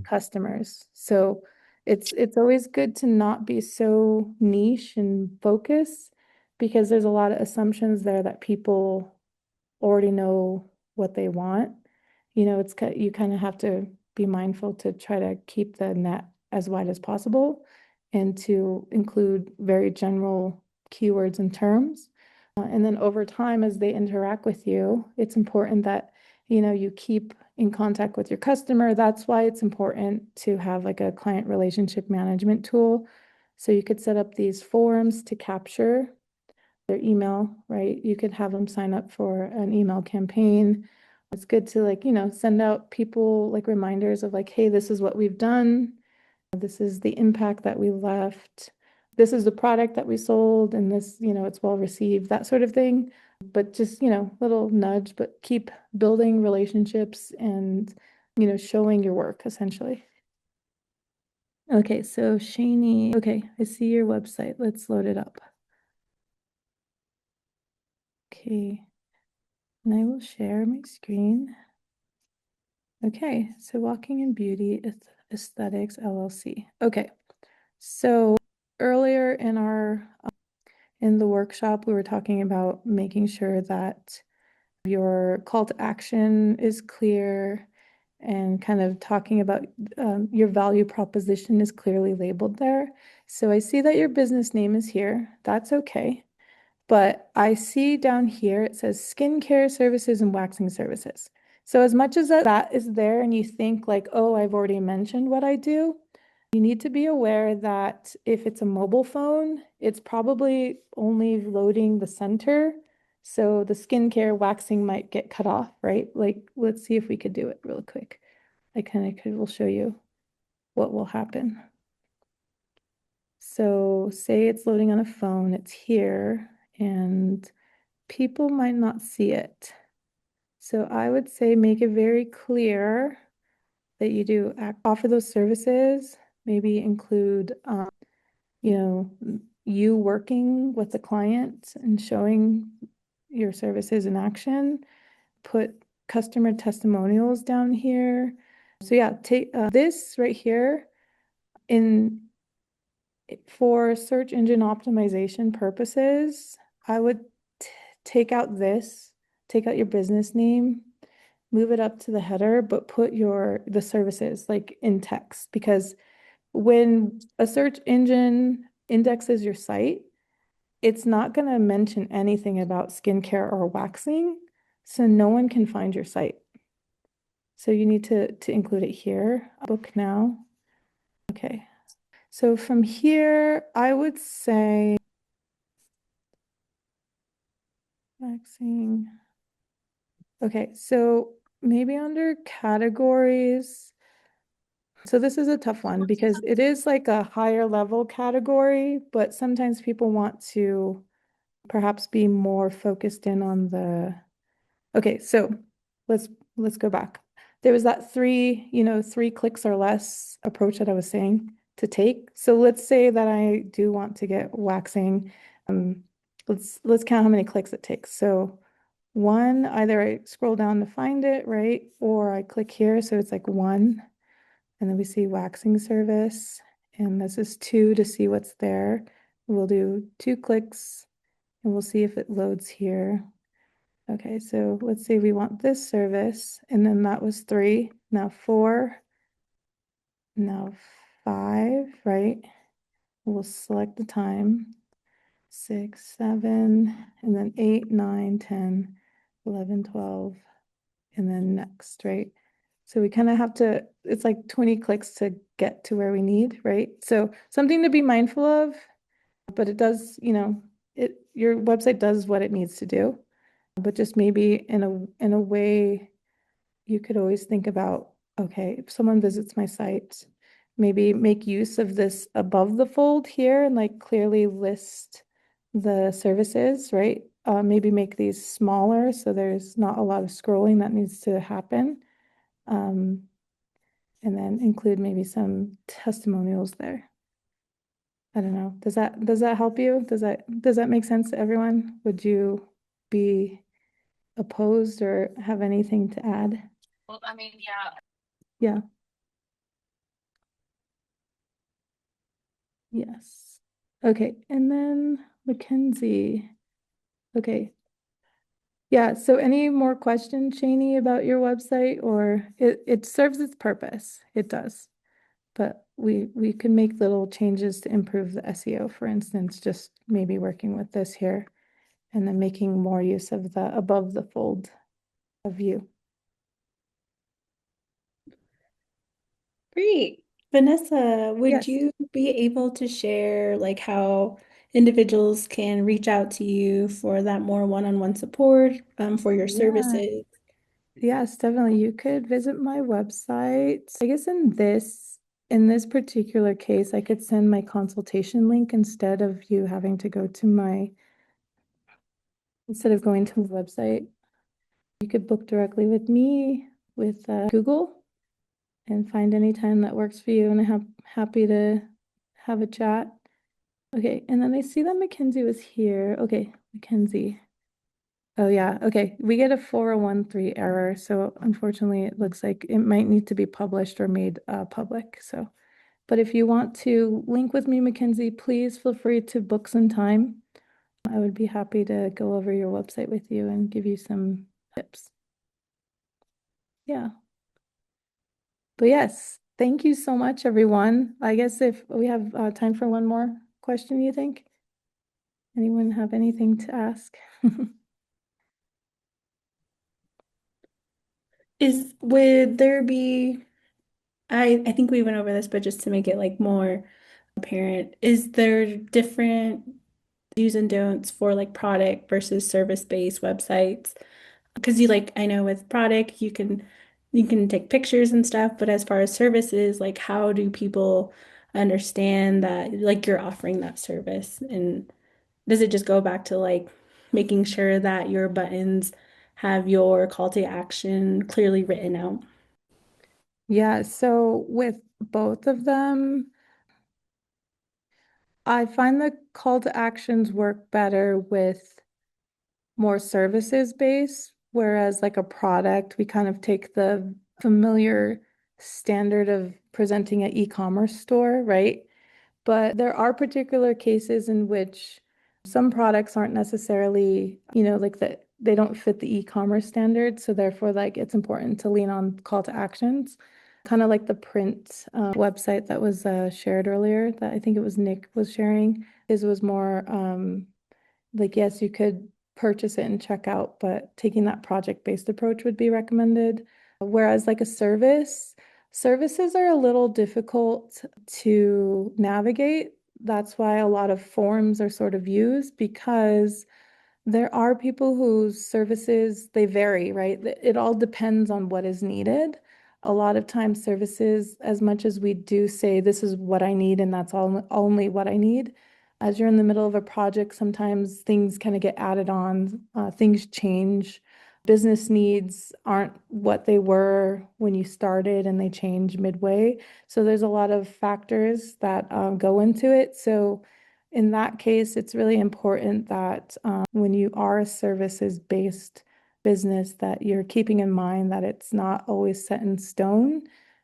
customers. So it's always good to not be so niche and focus because there's a lot of assumptions there that people already know what they want. You kind of have to be mindful to try to keep the net as wide as possible and to include very general keywords and terms. And then over time, as they interact with you, it's important that you keep in contact with your customer. That's why it's important to have like a client relationship management tool. So you could set up these forums to capture their email, right? You could have them sign up for an email campaign. It's good to send out people like reminders of like, hey, this is what we've done. This is the impact that we left. This is the product that we sold and this, it's well received, that sort of thing. But just, little nudge, but keep building relationships and, showing your work essentially. Okay, so Shani, okay, I see your website. Let's load it up. Okay, and I will share my screen. Okay, so Walking in Beauty Aesthetics LLC. Okay, so earlier in the workshop, we were talking about making sure that your call to action is clear and kind of talking about your value proposition is clearly labeled there. So I see that your business name is here. That's okay. But I see down here it says skincare services and waxing services. So as much as that is there and you think like, oh, I've already mentioned what I do, you need to be aware that if it's a mobile phone, it's probably only loading the center. So the skincare waxing might get cut off, right? Like, let's see if we could do it real quick. Will show you what will happen. So say it's loading on a phone, it's here, and people might not see it. So I would say make it very clear that you do offer those services, maybe include, you working with the client and showing your services in action, put customer testimonials down here. So yeah, take this right here for search engine optimization purposes, I would take out your business name, move it up to the header, but put the services like in text because when a search engine indexes your site, it's not going to mention anything about skincare or waxing, so no one can find your site. So you need to include it here. Book now. Okay. So from here, I would say waxing. Okay, so maybe under categories. So this is a tough one because it is like a higher level category, but sometimes people want to perhaps be more focused in on okay, so let's go back. There was that three clicks or less approach that I was saying to take. So let's say that I do want to get waxing. Let's count how many clicks it takes. So one, either I scroll down to find it, right? Or I click here, so it's like one. And then we see waxing service. And this is two to see what's there. We'll do 2 clicks and we'll see if it loads here. Okay, so let's say we want this service, and then that was 3, now 4, now 5, right? We'll select the time, 6, 7, and then 8, 9, 10, 11, 12, and then next, right? So we kind of have to, it's like 20 clicks to get to where we need, right? So something to be mindful of, but it does, your website does what it needs to do. But just maybe in a way you could always think about, okay, if someone visits my site, maybe make use of this above the fold here and like clearly list the services, right? Maybe make these smaller so there's not a lot of scrolling that needs to happen. and then include maybe some testimonials there. I don't know. Does that help you? Does that make sense to everyone? Would you be opposed or have anything to add? Well, I mean, yeah. Yeah. Yes. Okay, and then Mackenzie. Okay. Yeah, so any more questions, Shani, about your website, or it serves its purpose. It does. But we can make little changes to improve the SEO, for instance, just maybe working with this here and then making more use of the above the fold view. Great. Vanessa, would Yes. you be able to share like how individuals can reach out to you for that more one-on-one support for your Yeah. services? Yes, definitely. You could visit my website. I guess in this particular case, I could send my consultation link instead of you having to go to instead of going to the website. You could book directly with me with Google and find any time that works for you. And I'm happy to have a chat. Okay, and then I see that Mackenzie was here. Okay, Mackenzie. Oh yeah, okay. We get a 4013 error, so unfortunately it looks like it might need to be published or made public. So, but if you want to link with me, Mackenzie, please feel free to book some time. I would be happy to go over your website with you and give you some tips. Yeah. But yes, thank you so much, everyone. I guess if we have time for one more question, you think? Anyone have anything to ask? Would there be, I think we went over this, but just to make it like more apparent, is there different do's and don'ts for like product versus service-based websites? Because you like, I know with product you can take pictures and stuff, but as far as services, like how do people understand that like you're offering that service? And does it just go back to like making sure that your buttons have your call to action clearly written out? Yeah, so with both of them, I find the call to actions work better with more services based, whereas like a product, we kind of take the familiar standard of presenting an e-commerce store, right? But there are particular cases in which some products aren't necessarily, like that they don't fit the e-commerce standard. So therefore, like it's important to lean on call to actions, kind of like the print website that was shared earlier that I think it was Nick was sharing. His was more like, yes, you could purchase it and check out, but taking that project-based approach would be recommended. Whereas like a services are a little difficult to navigate. That's why a lot of forms are sort of used because there are people whose services, they vary, right? It all depends on what is needed. A lot of times services, as much as we do say this is what I need and that's all only what I need, as you're in the middle of a project, sometimes things kind of get added on, things change. Business needs aren't what they were when you started and they change midway. So there's a lot of factors that go into it. So in that case, it's really important that when you are a services-based business, that you're keeping in mind that it's not always set in stone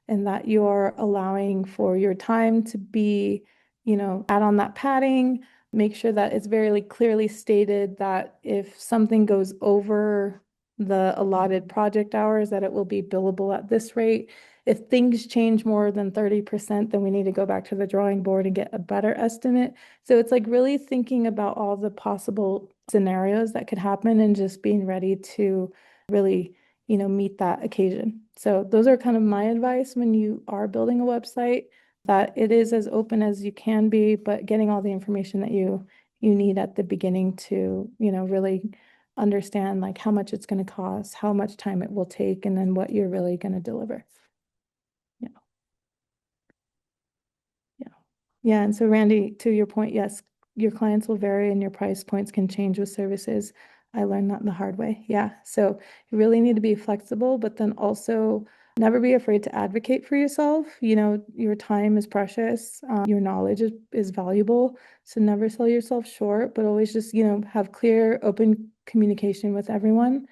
and that you're allowing for your time to be, add on that padding, make sure that it's very like, clearly stated that if something goes over the allotted project hours, that it will be billable at this rate. If things change more than 30%, then we need to go back to the drawing board and get a better estimate. So it's like really thinking about all the possible scenarios that could happen and just being ready to really, meet that occasion. So those are kind of my advice when you are building a website, that it is as open as you can be, but getting all the information that you need at the beginning to, really understand like how much it's going to cost, how much time it will take, and then what you're really going to deliver. Yeah. Yeah. Yeah. And so Randy, to your point, yes, your clients will vary and your price points can change with services. I learned that the hard way. Yeah. So you really need to be flexible, but then also Never be afraid to advocate for yourself. You know, your time is precious. Your knowledge is valuable. So never sell yourself short, but always just, have clear, open communication with everyone.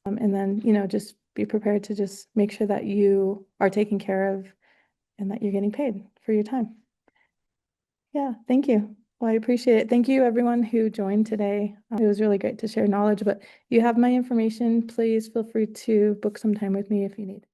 And then, just be prepared to just make sure that you are taken care of and that you're getting paid for your time. Yeah, thank you. Well, I appreciate it. Thank you, everyone who joined today. It was really great to share knowledge, but you have my information. Please feel free to book some time with me if you need.